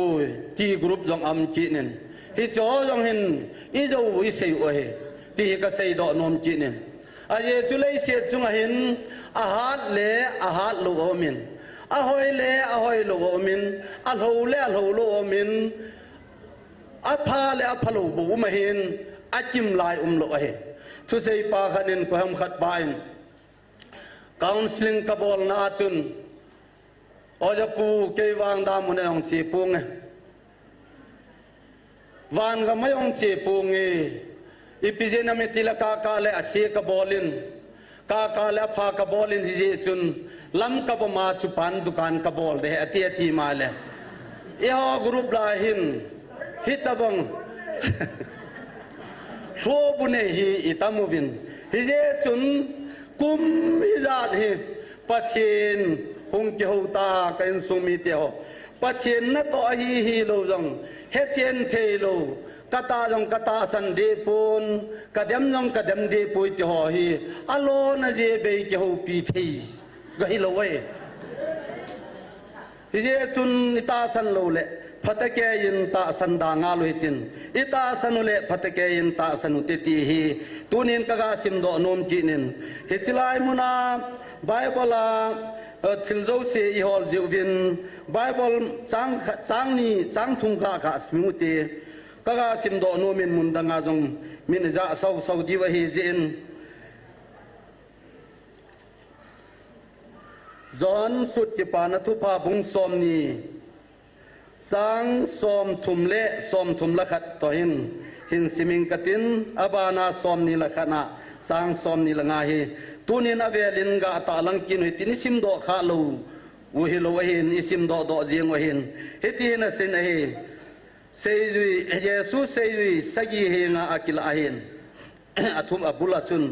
ti group jong am ki nen hi cho jong hin I zo wi sei ai ti ka sei do nom ki nen a ye chu lei se chung a hin a hat lo omin ahoy lo omin alho le alho lo omin apha le aphalo bu ma hin achim lai lo he thu sei pa khanin ko ham khat bain counseling ka bol na chun oja pu ke wang da mun ong chi pu nge van ga mai ong chi pu nge ipijena metila ka le ase ka bolin ka le pha ka bolin hi chun lam ka ma chu pan dukan ka bol de ati ma le yo group la hin hitabang so bune hi itamuvin hi je chun kum hi zat hi pathin hung ki ho ta kan sumi te ho pathin na to hi lo jong he chen the lo kata jong kata san de pun kadem jong kadem de pui te ho hi alo na je be ki ho pi thei ga hi lo we hi je chun ita san lo le phatake yin ta san da nga lo hitin ita san le phatake yin ta san te ti hi tunin ka ga sim do nom ki nin hi chilai muna bible a thilzo se I hol jiwin bible chang ni chang thung kha smuti ka ga sim do nomin mun da nga jong min ja sau di wa hi jin zon sut ki pa na thu pa bung som ni sang som thum la khat to hin siming katin abana som ni la khana sang som ni la nga hi tunin avelin ga ta lang kin hitin sim do kha lo wo hi lo hin isim do jing wa hin hiti na sin hi seijui Jesus seijui sagi he nga akila hin athum abula chun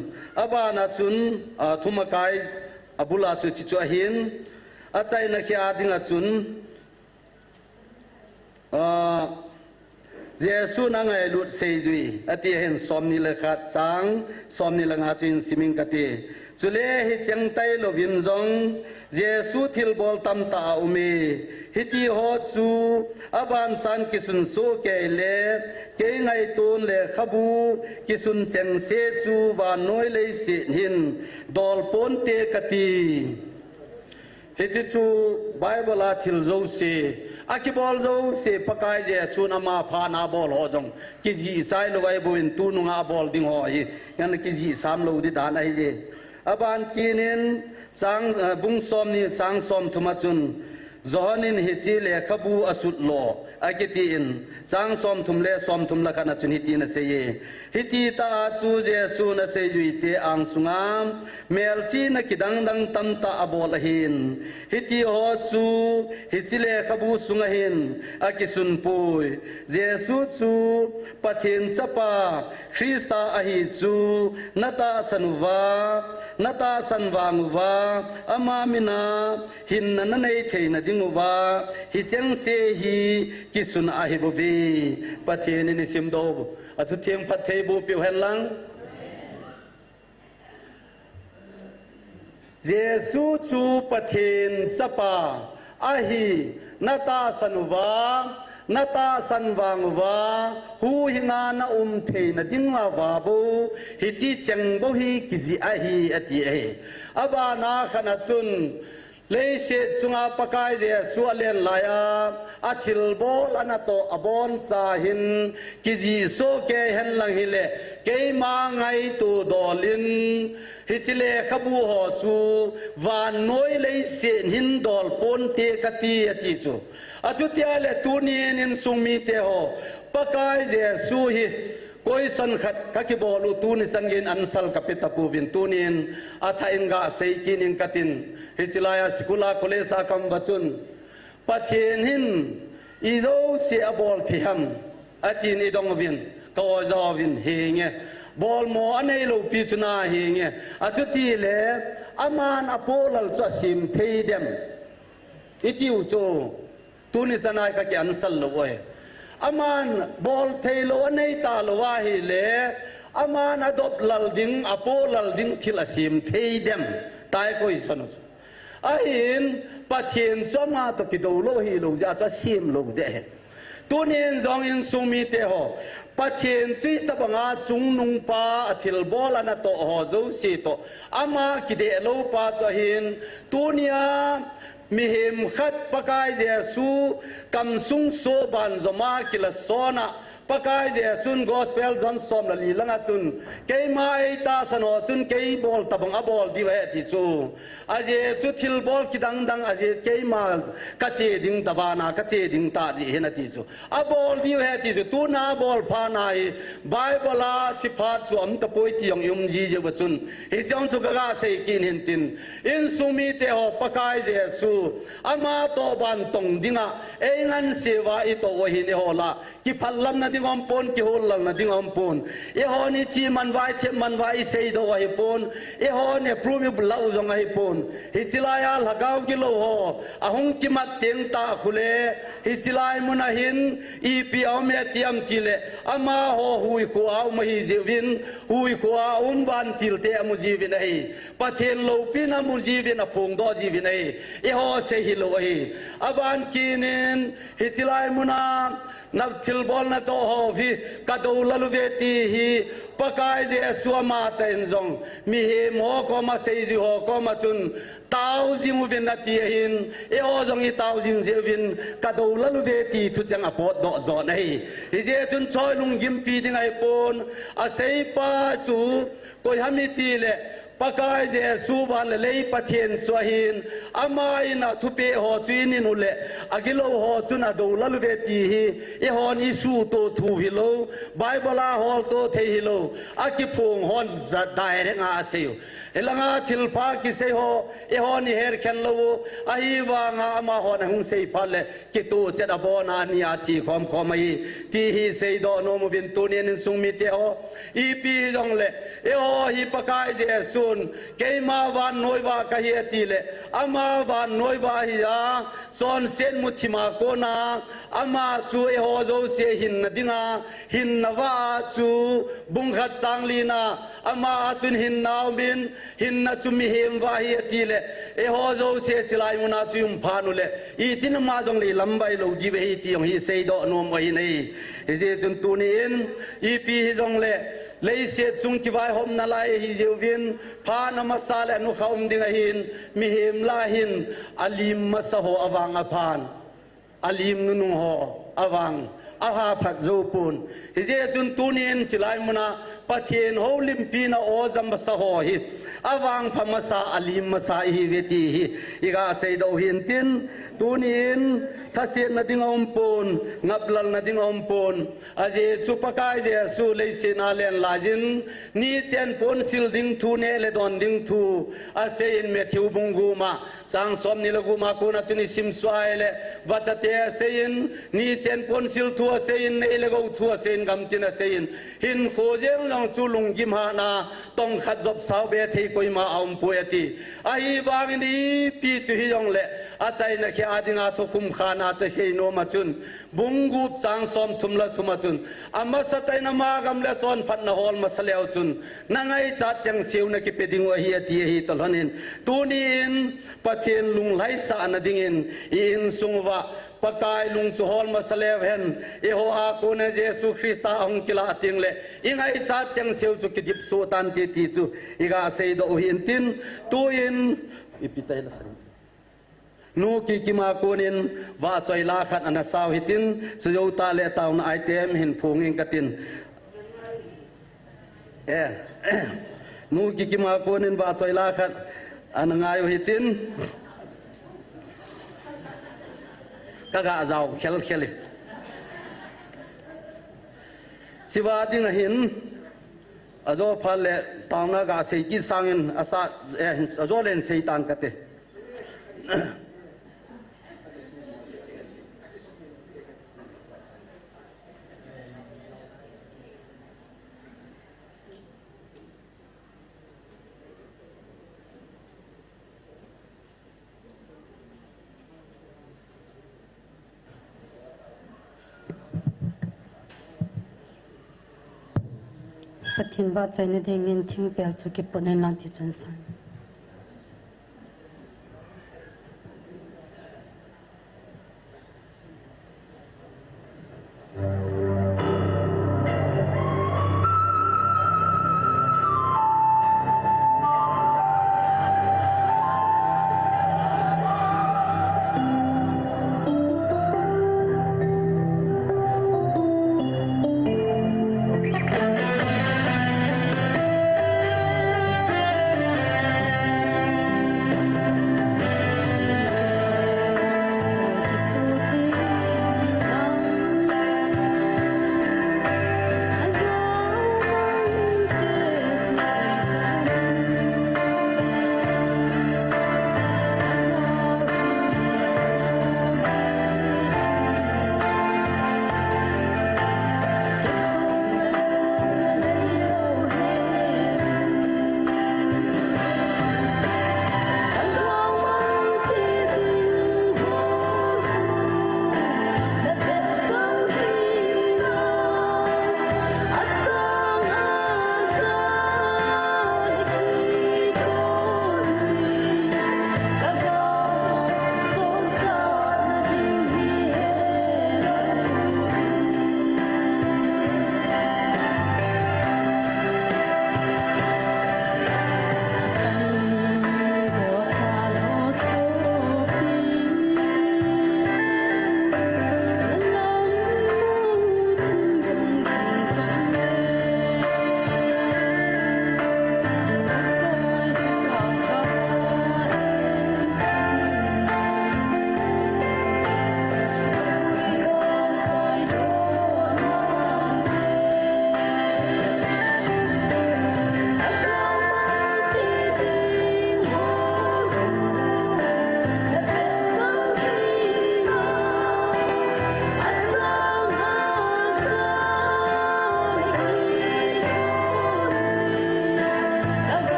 abana chun thumakai abula chu chi chu hin achai na khi adinga chun Jesu na ngai lut seijui ati hen somni le khat sang somni la nga chin siming kati chule hi cheng tai lo vin jong Jesu thil bol tam ta umi hiti ho chu aban chan kisun so ke le ke ngai ton le khabu kisun cheng se chu wa noi le si hin dol pon te kati hiti chu Bible a thil zo se akibol zo se pakai Jesu na ma pha na bol ho jong ki ji chai lo ai buin tu nu nga bol ding ho hi yan ki ji sam lo di dan ai je aban kinin sang bung som ni sang som thuma chun zonin hi chi le khabu asut lo akiti in sang som thum le som thum la kana chun hiti na se ye hiti ta chu Jesu na se jui te ang sungam mel chi na kidang dang tam ta abol hin hiti ho chu hi chi le khabu sunga hin akisun pui Jesu chu pathin chapa Krista ahi chu nata sanwangwa ama mina hin na nei theina dingwa hi cheng se hi kisun ahi bobi pathin ni sim do athu thieng phathei bu piu hen lang Jesu chu pathin chapa ahi nata sanwangwa hu hinga na theina dingwa wa bo hi chi cheng bo hi kiji ahi ati e aba na khana chun lấy xe chunga pakai je sualen laya athil bol anato abon cha hin kiji so ke hen lang hile ke ma ngai tu dolin hichile khabu ho chu van noi lấy xe hin dol pon te kati ati chu achutia le tunin in sumi te ho pakai je su hi koi san khat kaki bolu tuni sangin ansal kapita puvin tunin atha inga seikin in katin hichilaya sikula kolesa kam bachun pathin hin izo se abol thiham atin idong vin ko zawin henge bol mo anei lo pichuna henge achuti le aman apolal chasim theidem itiu cho tuni sanai kaki ansal lo oi aman bol thailo anei ta lo wa hi le aman adop lalding apo lalding thil asim theidem tai koi sanu ain pathin choma to kidolo hi lo ja cha sim lo de tunin zong in sumi te ho pathin chi tabanga chung nung pa athil bol ana to ho zo si to ama kide lo pa cha hin tunia mi him khat pakai jesu kam sung so ban zoma kila sona pakai jesun gospel zon som la li langa chun ke mai ta sano chun ke bol tabang abol di we ti chu aje chu thil bol kidang dang aje ke ma ka che ding tabana ka che ding ta ji hena ti chu abol di we ti chu tu na bol pha nai bible a chi pha chu am ta poi ti yong yum ji je ba chun hi chong chu ga sei kin hin tin in sumi te ho pakai jesu ama to ban tong dinga e ngan sewa i to wa hin e ho la ki phallam na ding om pon ki hol lang na ding om pon e ho ni chi man vai the man vai sei do wa hi pon e ho ne prumi blau zong hi pon hi chilaya lagaw ki lo ho ahung ki mat teng ta khule hi chilai mun hin i pi au me tiam kile ama ho hui ko au ma hi jewin hui ko van til te amu jivin ai pathen lo pina mu jivin a phong do jivin ai e ho se hi lo ai aban kinin hi chilai muna nab thil bol na to ho vi kadou lalu veti hi pakai je suama ta injong mi he mo ko ma sei ji ho ko ma chun tau jing vin na ti hin e ho jong i tau jing je vin kadou lalu veti thu chang a pot do zo nei hi je chun choi lung gim pi ding ai pon a sei pa chu koi hami ti le pakai je suban le lei pathen swahin ama ina thupe ho chin in ule agilo ho chuna do lalu ve ti hi e hon isu to thu hi lo bible a hol to the hi lo aki phung hon za direct nga se elanga thilpa ki se ho e hon her khen lo a hi wa nga ama hon hung sei phale ki tu che da bona ni a chi khom khomai ti hi sei do no mu bin tu nen sung mi te ho i pi jong le e ho hi pakai je su keima van noiwa kahiatile ama van noiwa hiya son sen muthima kona ama chu e ho zo se hin dinga hin nawa chu bungkhat changlina ama chun hin naw bin hin na chu mi hem wa hiatile e ho zo se chilai muna chum phanule I tin ma jong le lambai lo di ve ti yong hi sei do nom wa hi nei he je chun tunin I pi jong le lấy xe chung ki vai hôm na lai hi jeu vin pha na masala nu khaum ding hin mi hem la hin alim masaho awang aphan alim nu nu ho awang aha phat zo pun hi je chun tunin chilai muna pathen ho lim pi na o zam masaho hi awang phamasa alim masa hi veti hi iga sei do hin tin tunin thasen na ding om pon ngaplal na ding om pon aje chupakai je su lei sina len lajin ni chen pon sil ding thu ne le don ding thu ase in me thiu bungu ma sang som ni lagu ma ko na chuni sim swai le wachate ase in ni chen pon sil thu ase in ne le go thu ase in gam tin ase in hin kho jeng long chu lung gim ha na tong khat job saw be thei koi ma om poeti ai wang ni pi chu hi jong le a chai na khe adinga thu khum khana che sei no ma chun bungu chang som thumla thuma chun ama satai na ma gam le chon phat na hol masaleu chun nangai cha chang siu na ki peding wa hi ati hi tolhanin tunin pathen lung lai sa na dingin in sungwa pakai lung chu hol masalev hen e ho a ko ne jesu krista ong kila ting le ingai cha chang siu chu ki dip so tan ti ti chu iga sei do hin tin tu in ipitai la sari nu ki kima kunin wa choi la khat ana saw hitin sujo ta le taw na item hin phung in katin nu ki kima kunin wa choi la khat ana ngayo hitin kaga zaw khel kheli siwa ding hin azo phal le tawna ga sei ki sangin asa azo len sei tan kate Pathin va chaine dengin thing pel chu ki ponen lang ti chon san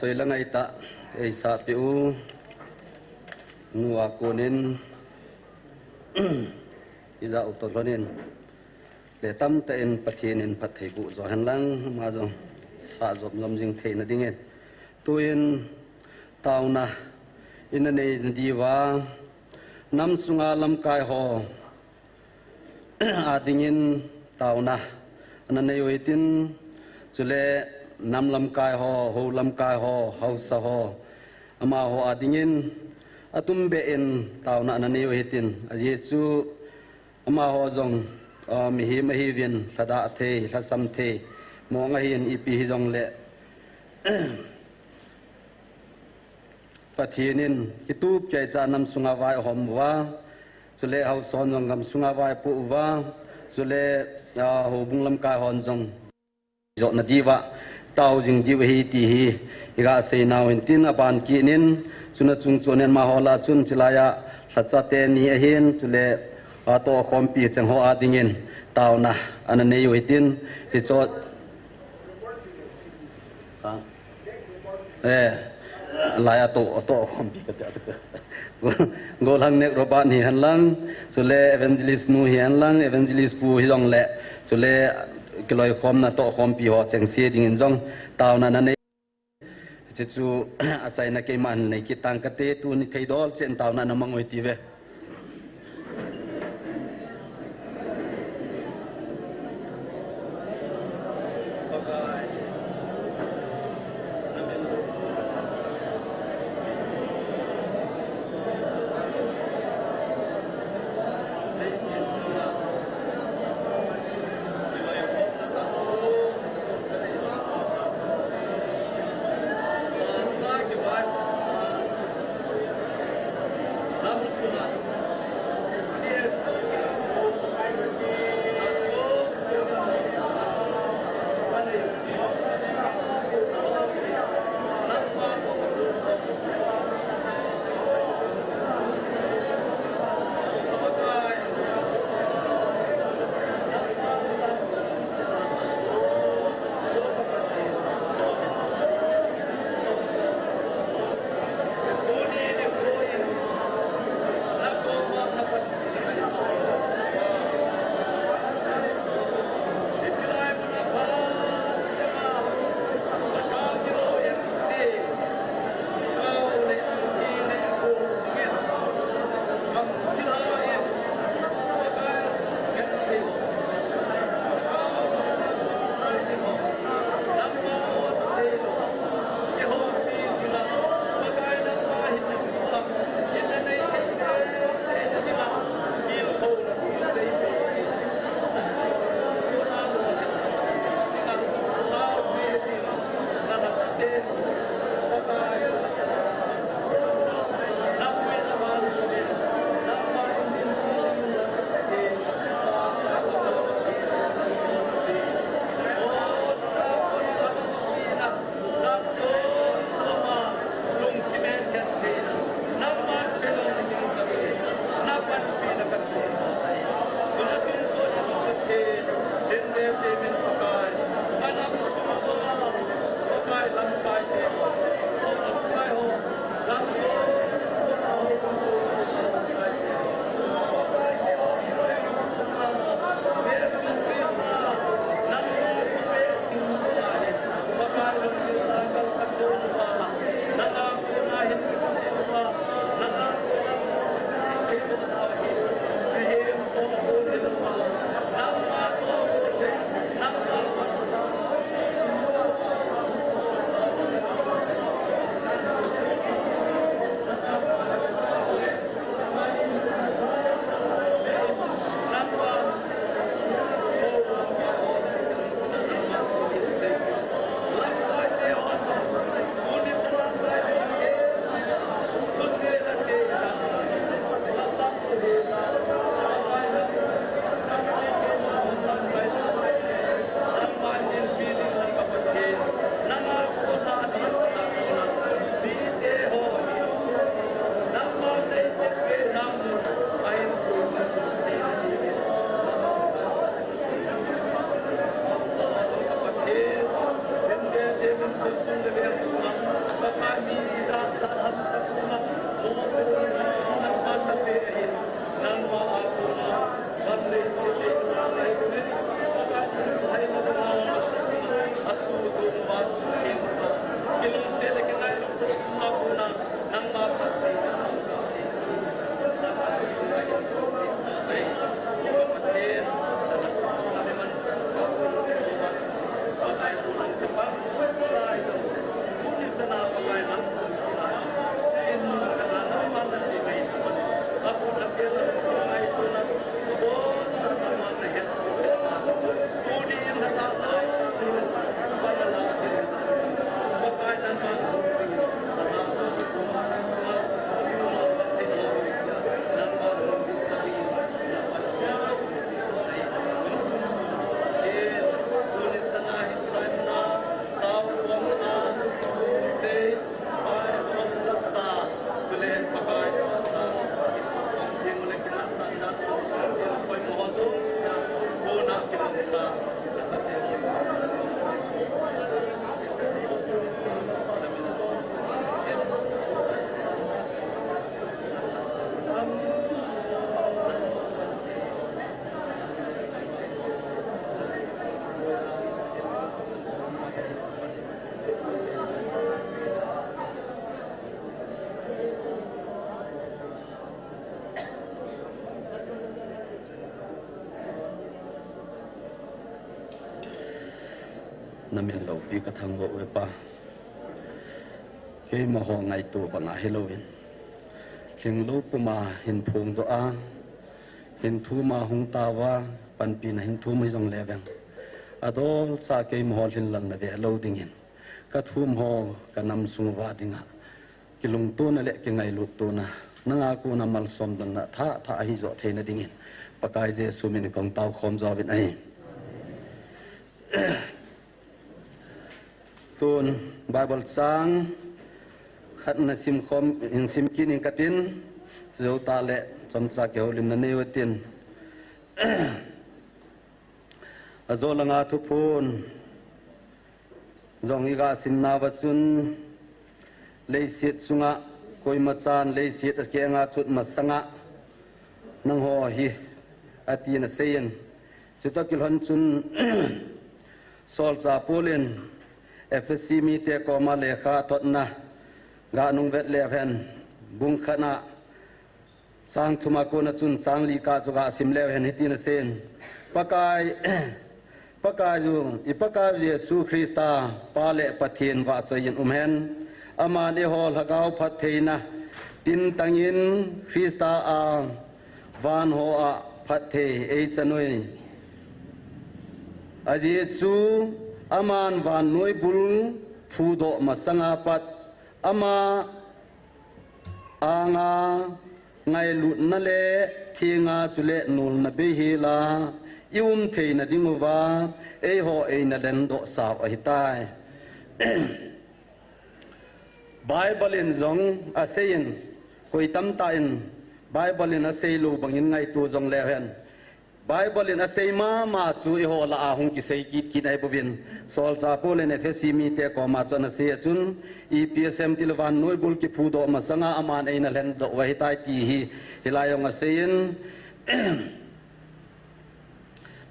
soi la ngai ta ei sa pi u nuwa konin ila utoranin le tam ta en pathinin pathai bu zo han lang ma zo sa zop lom jing thein na dingen tuin tauna in nei diwa nam sunga lam kai ho adingin tauna ananei wetin chule nam lam kai ho lam kai ho sa ho ama ho adingin atum be en tauna ananei wetin aje chu ama ho jong mi hi ma hi vin thada the thasam the mo nga hin ipi hi jong le pathinin kitup chai cha nam sunga vai hom wa chule hau son jong gam sunga vai pu wa chule ho bunglam ka hon jong jo na diwa tau jing diwa hi ti hi iga se naw tin aban ki nin chuna chung chonen ma hola chun chilaya thacha te ni a hin chule to khom pi chang ho adingin tau na ananei wetin hi cho laya to khom pi ka cha golang nek roba ni han lang chule evangelist nu hi han lang evangelist pu hi jong le chule kiloi khom na to khom pi ho cheng se ding in jong tau na nei che chu a chai na ke man nei ki tang ka te tu ni thei dol chen tau na namang oi ti ve namin lo pi ka thang wo we pa ke ma ho ngai tu ba nga Halloween thing lu pu ma hin phung do a hin thu ma hung ta wa pan pi na hin thu mai jong le bang adol sa ke ma ho hin lan na ve lo ding in ka thum ho ka nam sung wa dinga kilung tu na le ke ngai lu tu na nanga ku na mal som dan na tha hi zo the na ding in pakai je su min kong tau khom zo vin ai tun Bible sang khat na sim khom in sim kin in katin zo ta le chom cha ke holim na nei watin azolanga thu phun zong iga sim na wa chun leisit sunga koi ma chan leisit ke nga chut ma sanga nang ho hi ati na seyen chuta kil han chun sol cha polen FSC mi te ko ma le kha tot na ga nung vet le hen bung khana sang thuma ko na chun sang li ka chu ga sim le hen hiti na sen pakai ju ipakai Yesu Krista pa le pathin wa chayin hen aman e hol hagau phatheina tin tangin Krista a van ho a phathe e chanoi aji chu aman van noi bul phu do masanga pat ama anga ngai lut na le thinga chule nul na be hi la theina dingwa e ho e na len do sa a hitai Bible in zong a sayin koi tam ta in Bible in a say lu bangin ngai tu zong le hen Bible in a say ma chu e ho la a hung ki sei kit ai bovin sol cha polen FSC mi te ko ma chana se chun EPSM tilwan noi bul ki phu do ma sanga aman e na len do wa hitai ti hi hilayong a sayin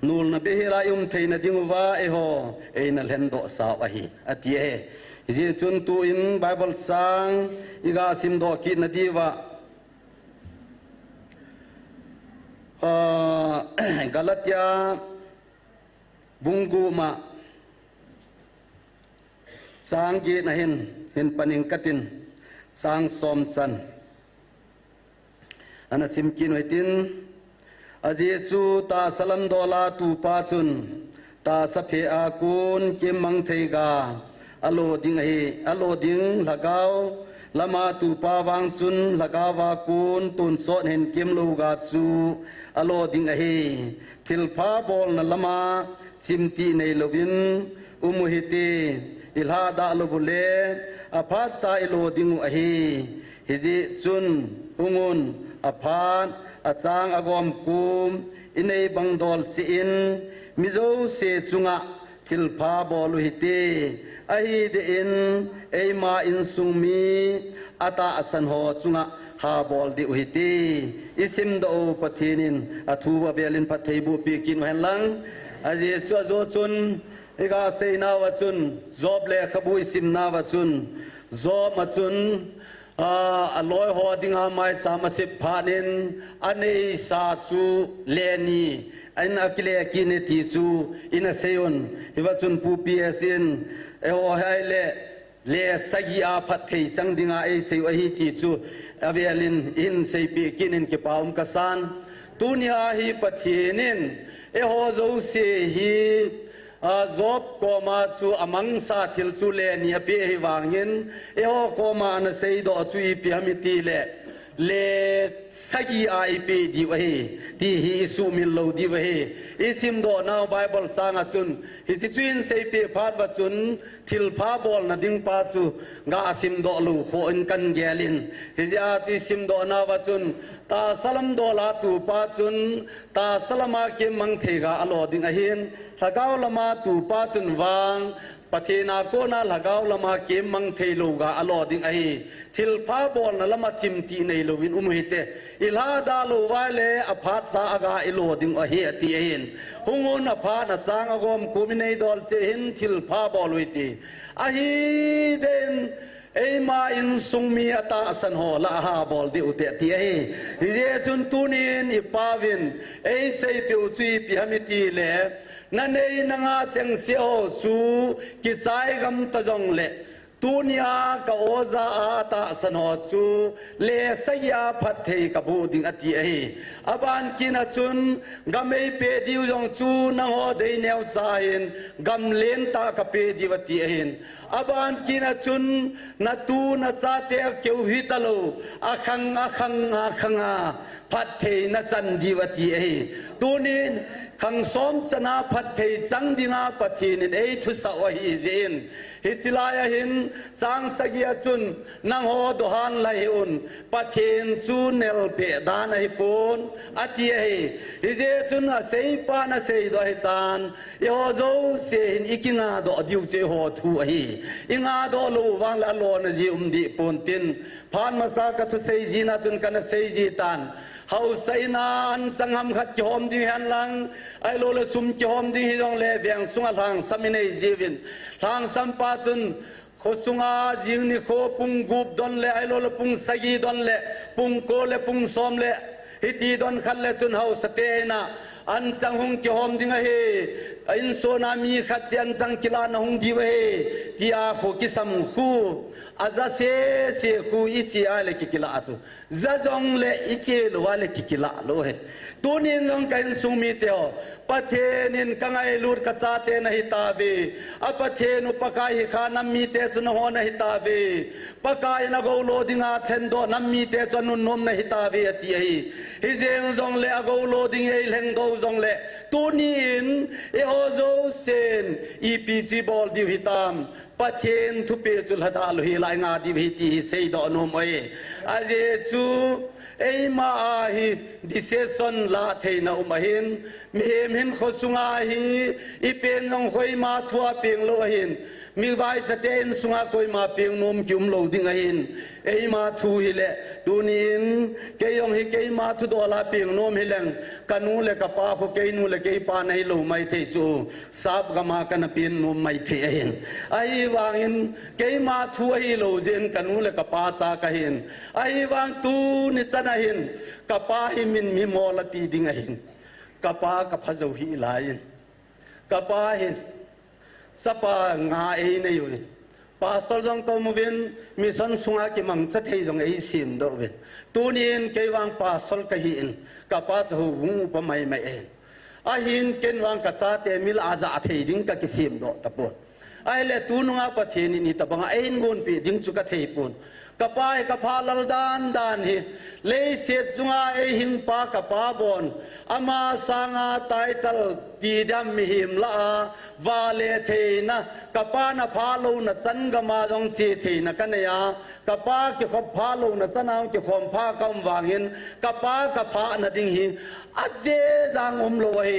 nul na be hilayum theina dingwa e ho e na len do sa wa hi atie ji chun tu in Bible sang iga sim do ki na diwa Galatia bungu ma sang gi na hin paning katin sang som chan ana sim kin hoitin aji chu ta salam dola tu pa chun ta saphe a kun ke mang theiga alo ding lagao lama tu pa wang chun lagawa kun tun son hen kim lu ga chu alo ding a hi thil pha bol na lama chimti nei lovin umuhiti ilha da lo bule apha cha ilo ding a hi hiji chun hungun aphan achang agom kum inei bangdol chi in mizo se chunga thil pha bol hiti ai de in eima in sungmi ata asan ho chunga ha bol di uhiti isim do pathinin athuwa velin patheibu pi kin henlang aji chu zo chun ega seina wa chun job le khabu isim na wa chun job ma chun aloi ho dinga mai chamasip phanin anei sa chu leni ain akile kine ti chu ina seyon hiwa chun pu psin e ho hai le sagi a phathei chang dinga e sei wa hi ti chu avelin in sei pi kinin ke paum kasan tunia hi pathinin e ho zo se hi job koma chu amang sa thil chu le ni ape hi wangin e ho koma na sei do chu i pi hamiti le sagi a ip di wa hi ti hi su min lo di wa hi isim do now Bible sanga chun hi chi chuin sei pi phat wa chun thil pha bol na ding pa chu nga asim do lu ho in kan gelin hi ja chi sim do na wa chun ta salam do la tu pa chun ta salama ke mang thega alo ding a hin lagaw lama tu pa chun wang pathina ko na lagaw lama ke mang thelo ga alo ding ai thil pha bol na lama chimti nei lovin umuhite ilha da lo wale aphat sa aga ilo ding a he ti hin hungun aphat na chang agom kuminei dol che hin thil pha bol uiti a hi den eima in sungmi ata san ho la ha bol di ute ti ai ye chun tunin ipawin ei sei pi uchi pi hamiti le นั่นเองนางาเจงเสียวสูกิจายกำตะจงเละตุนยากะโอซาอาตาสนอจูเลสยาพัดเทกบูดิงอติเออบานกินจุนกำไม่เปดิวจงจูนังโอเดนเนวใจเห็นกำเลนตากะเปดิวติเห็นอบานกินจุนนัตูนัจาเตเกียวหิตโลอาคังพัดเทนจันดิวติเอตูนินขังสมสนาพัดเทจังดิงาปะทีนินทุสาวหิจินฮิจิลายหินจางสกีจุนนังโฮดฮันไลอุนปะเทนจูเนลเปดานหิปุนอติเอฮิเจจุนเซยปานะเซยดอหิตานยโฮโจเซหินอิกิงาดอดิวเจโฮทูหิอิงาดอลูวังละโลนจิอุมดิปุนตินพานมาสากะทุเซยจีนาจุนกันเซยจีตันเฮาไซนานสังหำขัดจอมดิฮันลังไอโลเลสุมจอมดิฮิจงเลเบียงสุงทางสมินเอจีวินทางสัมปาจุนโคสุงอาจิงนิโคปุงกูบดอนเลไอโลเลปุงสกีดอนเลปุงโกเลปุงซอมเลฮิตีดอนขันเลจุนเฮาสเตนะอันจังหงจอมดิงเฮอินโซนามีขัดเจนจังกิลานหงดิวเฮที่อาโคกิสัมคูอาจจะเสียคูอิจิอาเลกิกิลาจูจะจงเลอิจิลวาเลกิกิลาโลเฮตัวนี้จงกันสุมิเตอประเทศนินกังไอลูดกัจจาเตนะฮิตาวีอประเทศนุปกายขานัมมีเตจุนโหนะฮิตาวีปกายนะโกโลดิงาเทนโดนัมมีเตจุนุนนมนะฮิตาวีอติเอฮิเจงจงเลโกโลดิงเอเลงโกจงเลตัวนี้เอโฮโจเซนอีพีจีบอลดิวฮิตามปะเทนทุเปจุลหดาลุฮิลายงาดิวิตีเซยดอนมเออาเจจูเอมาฮีดิเซซันลาเทนะอุมาหินมีเฮมหินขสุงาฮีอีเป็นงคอยมาทัวเปียงโลหินมีไว้สเตนสุงาคอยมาเปียงนมจุมโลดิงหินเอมาทูฮิเลดูนินเกยองฮิเกยมาทุดอลาเปียงนมฮิเลงกันูเลกปาโคเกยนูเลเกยปาในโลไม่เทจูซาบกมากันเปียนนมไม่เทหินไอวางหินเกยมาทัวฮิโลเจนกันูเลกปาซากหินไอวางตูนิจันหินกปาหิมินมิโมลตีดิงหินกปากพะเจ้าฮิลายินกปาหินสปางาเอเนยุนปาสลจงก็มุวินมิสันสุงากิมังจัดให้จงเอซิมโดวินตูนีนเกวังปาสลกะหินกปาจะหูวุงปะไม่ไม่เอ็นอาหินเกนวังกัจจาเตมิลอาซาเทดิงกะกิซิมโดตะปุนไอเลตูนุงาปะเทนินิตะบังเอ็นกุนปีดิงจุกะเทปุนกปายกพาลลดานดานฮิเลเสตจุงาเอหิงปากปาบอนอามาสังอาไตตัลตีดามมิหิมลาวาเลเทนะกปานะพาโลนะจันกมาจงเชเทนะกันยากปากิขบพาโลนะจันเอากิขมพากำวางหินกปากพานะดิงหิอาเจจางโลเฮ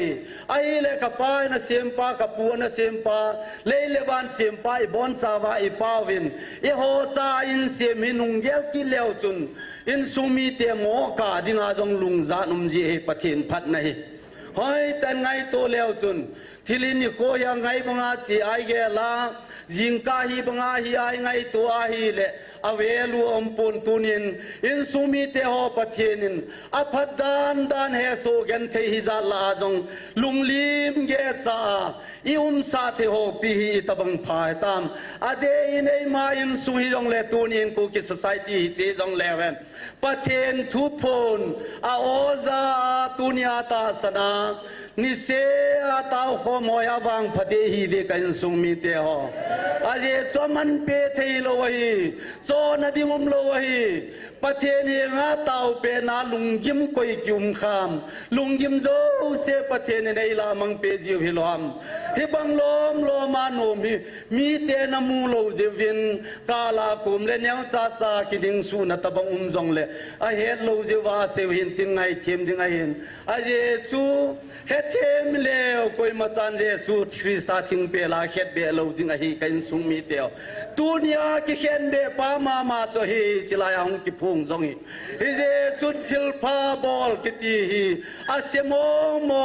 ไอเลกปายนะเสียมปากปูนะเสียมปาเลวันเสียมปาบอนสาวาอีปาวินเอโฮซาอินเสียมนุงเยลกิเลวจุนอินสุมีเตโมกาดิงาจงลุงจานุมจีปะเทนพัดในเฮ้ยแต่ไงตัวเลวจุนทิลินิโกยังไงบังอาจีไอเกลาจิงกาฮีบังอาฮีไอไงตัวฮีเลอเวลูอมปุนตุนินอินสุมีเตหอปะเทนินอภัดดานเฮโซเกนเทฮิจาลาจงลุงลิมเกซาอิอุมซาเทหอปีฮีตบังพายตามอเดอินเอมาอินสุฮิจงเลตุนินกูกิสไซตี้เจจงเลเวนปะเทนทุพนอาโอซาตุนิอาตาสนานิเซอาตาโฮโมยวังพะเดฮีเดกันสุมิเตหออาเจจอมันเปเทโลฮีโซนดิงุมโลฮีปะเทนีงาตาวเปนาลุงยิมกอยกิมขามลุงยิมโซเซปะเทนีในลามังเปจิวฮิลอมฮิบังลมโลมาโนมีเตนมูโลเจวินกาลาคุมเลเนียวซาซากิดิงสูนตะบังจงเลอาเฮดโลเจวาเซวินติงไงเทียมติงไงเห็นอาเจจูเฮเทมเลวกอยมาจันเจสูคริสตาทิงเปลาเฮดเบโลติงไงกันสุมีเตวตุนยากิเฮนเบปามาโจฮีจิลายองกิพุงจงฮีเจจุดทิลพาบอลกิตีฮีอาเซมอ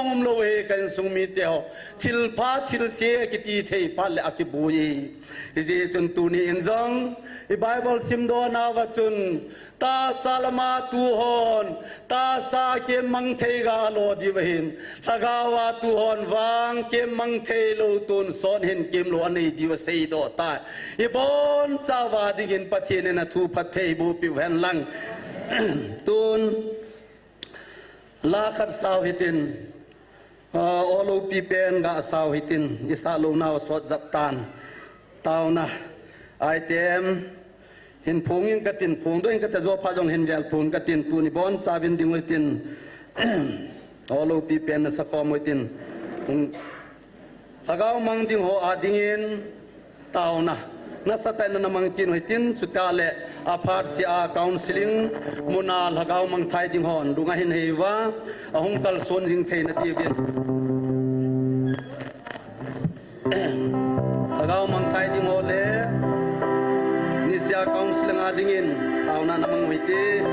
งโลเฮกันสุมีเตวทิลพาทิลเซกิตีเทพัลเลอกิบุยฮีเจจุนตุนีอินจงไอไบเบิลซิมโดนาวจุนตาซาลมาตูฮอนตาซาเกมังเทกาโลดิวหินทาก gawa tu hon wang ke mang thei lo tun son hin kim lo ani diwa sei do ta i bon chawa dingin pathian na thu pathei bu pi wen lang tun la khat saw hitin olo pi pen ga saw hitin isa lo naw sot zap tan taw na item hin phungin katin phung do in ka ta zo pha jong hin vel phung katin tu ni bon savin ding tin olo pi pen na sa ko mo tin hagaw mang ding ho adingin taw na nasa tayo na namang kinuhitin sutale apart si counseling muna hagaw mang thai ding hon dungahin heiwa ahong kalson jing thei na tigin hagaw mang thai ding hole ni sia counseling adingin taw na namang witi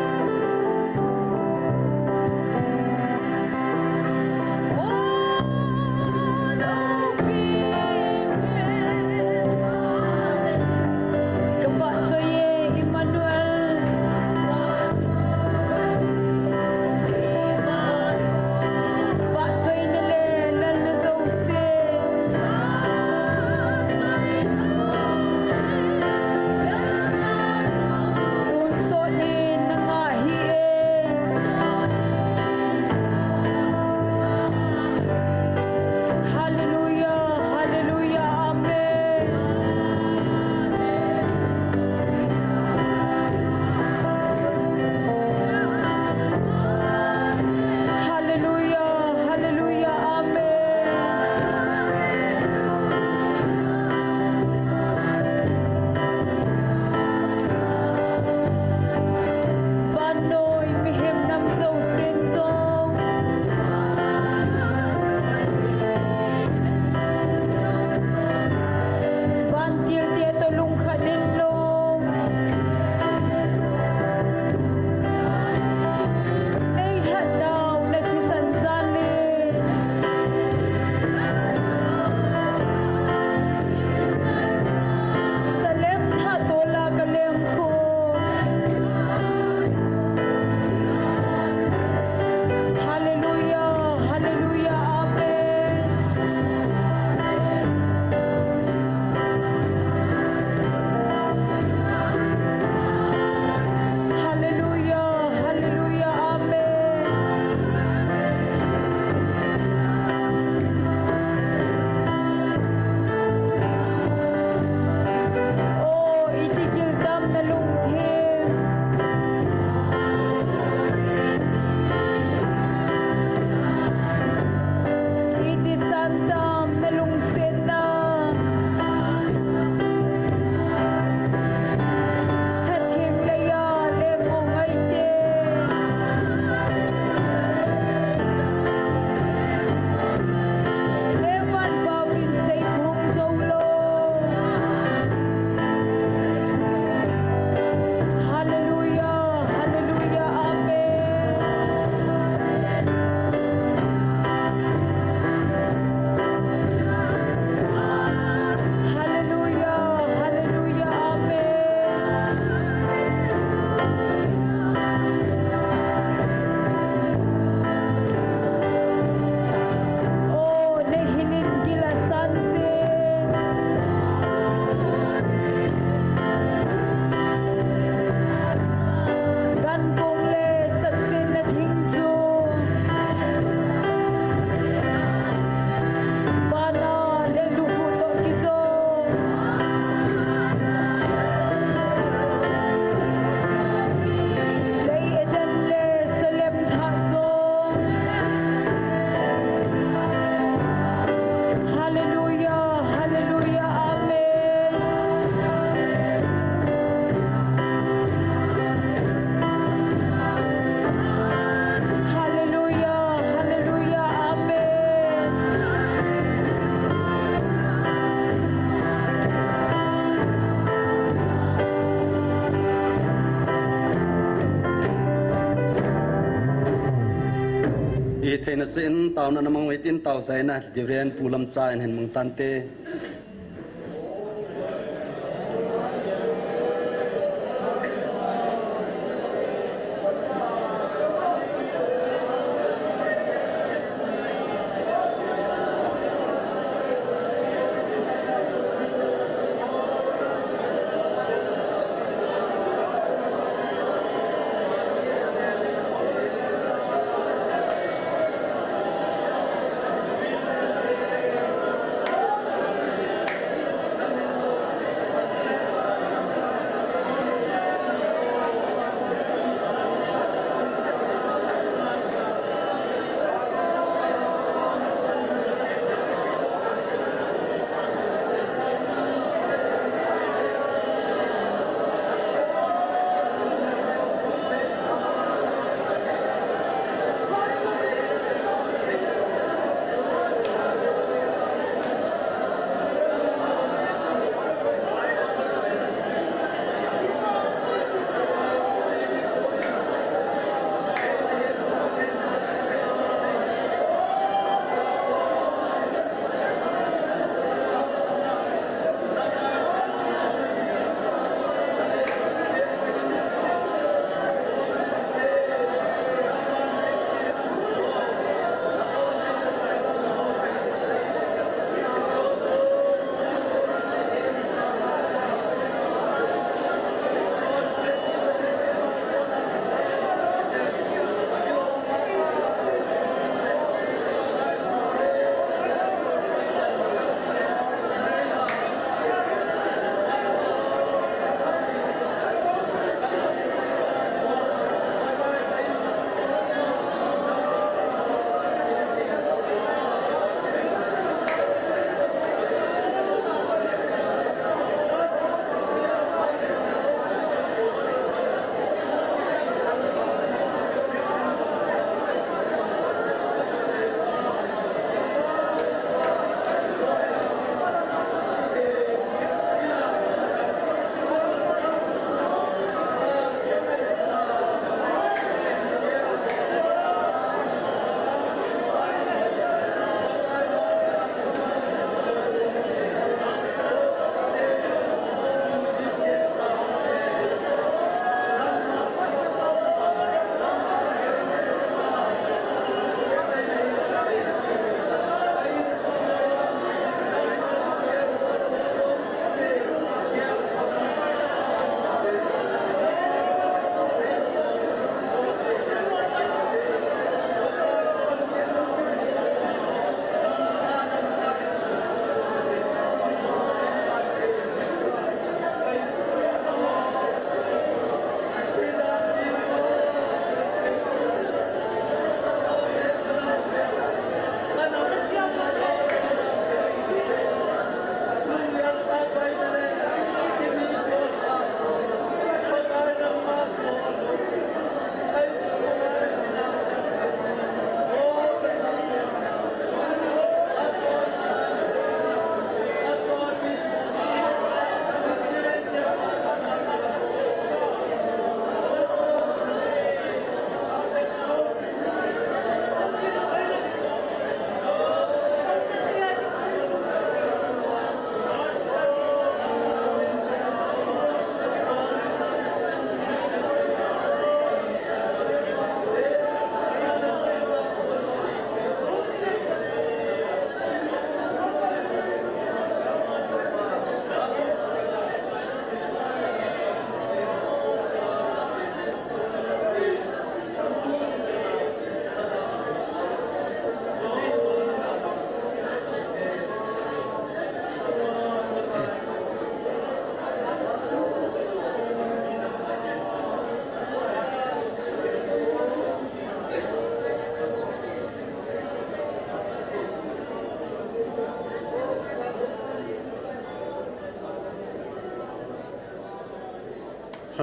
thei na chen taw na namang waitin taw sai na divren pulam cha en hen mong tante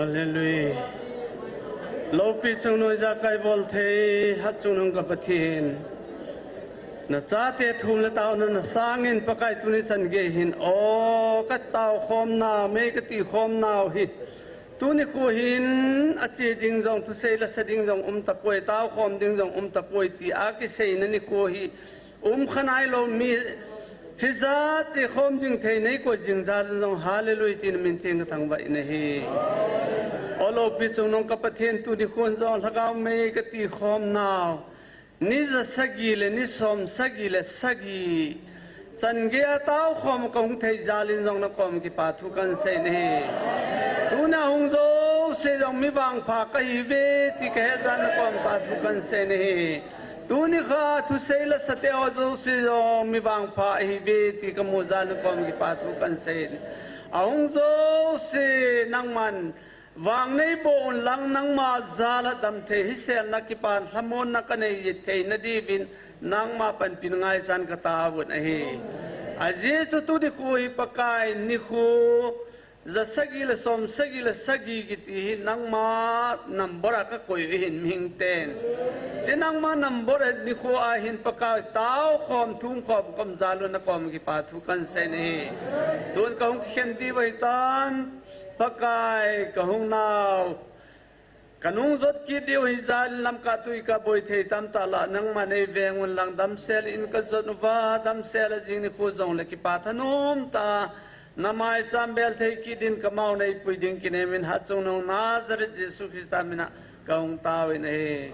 Hallelujah. Lopi chung noi ja kai bol the hat chung nong ka pathin. Na cha te thum la taw na sangin pakai tuni chan ge hin o ka taw khom na me ka ti khom na hi. Tuni khu hin a chi ding jong tu sei la sa ding jong ta poi taw khom ding jong ta poi ti a ki sei na ni khu hi khanai lo mi Hizat te khom ding thei nei ko jing jar jong hallelujah tin min thing thang bai ne hi olo pi chung nong ka pathian tu ni khon jong lagaw me ka ti khom naw ni za sagi le ni som sagi le sagi chan ge taw khom kong thei jalin jong na kom ki pa thu kan se ne tu na hung zo se jong mi wang pha ka hi ve ti ke jan kom pa thu kan se ne tu ni kha tu sei la sate o zo se jong mi wang pha hi ve ti ka mo jan kom ki pa thu kan se ahung zo se nang man wang nei bon lang nang ma zala dam the hi sel na ki pan samon na ka nei the na di bin nang ma pan pin ngai chan ka ta bun a hi aje tu di khui pakai ni khu za sagi la som sagi la sagi ki ti nang ma number ka koi hin ming ten che nang ma number ni khu a hin pakai taw khom thum khom kom zalu na kom ki pa thu kan se ni tun ka hung khen di bai tan pakai kahung naw kanung zot ki diu hi zal lam ka tui ka boi thei tam ta la nang ma nei veng un lang dam sel in ka zot va dam sel jing ni khu zong le ki pa thanum ta namai chambel thei ki din kamau nei pui ding ki ne min ha chung no Nazareth Jesus Christ mina kaung ta we nei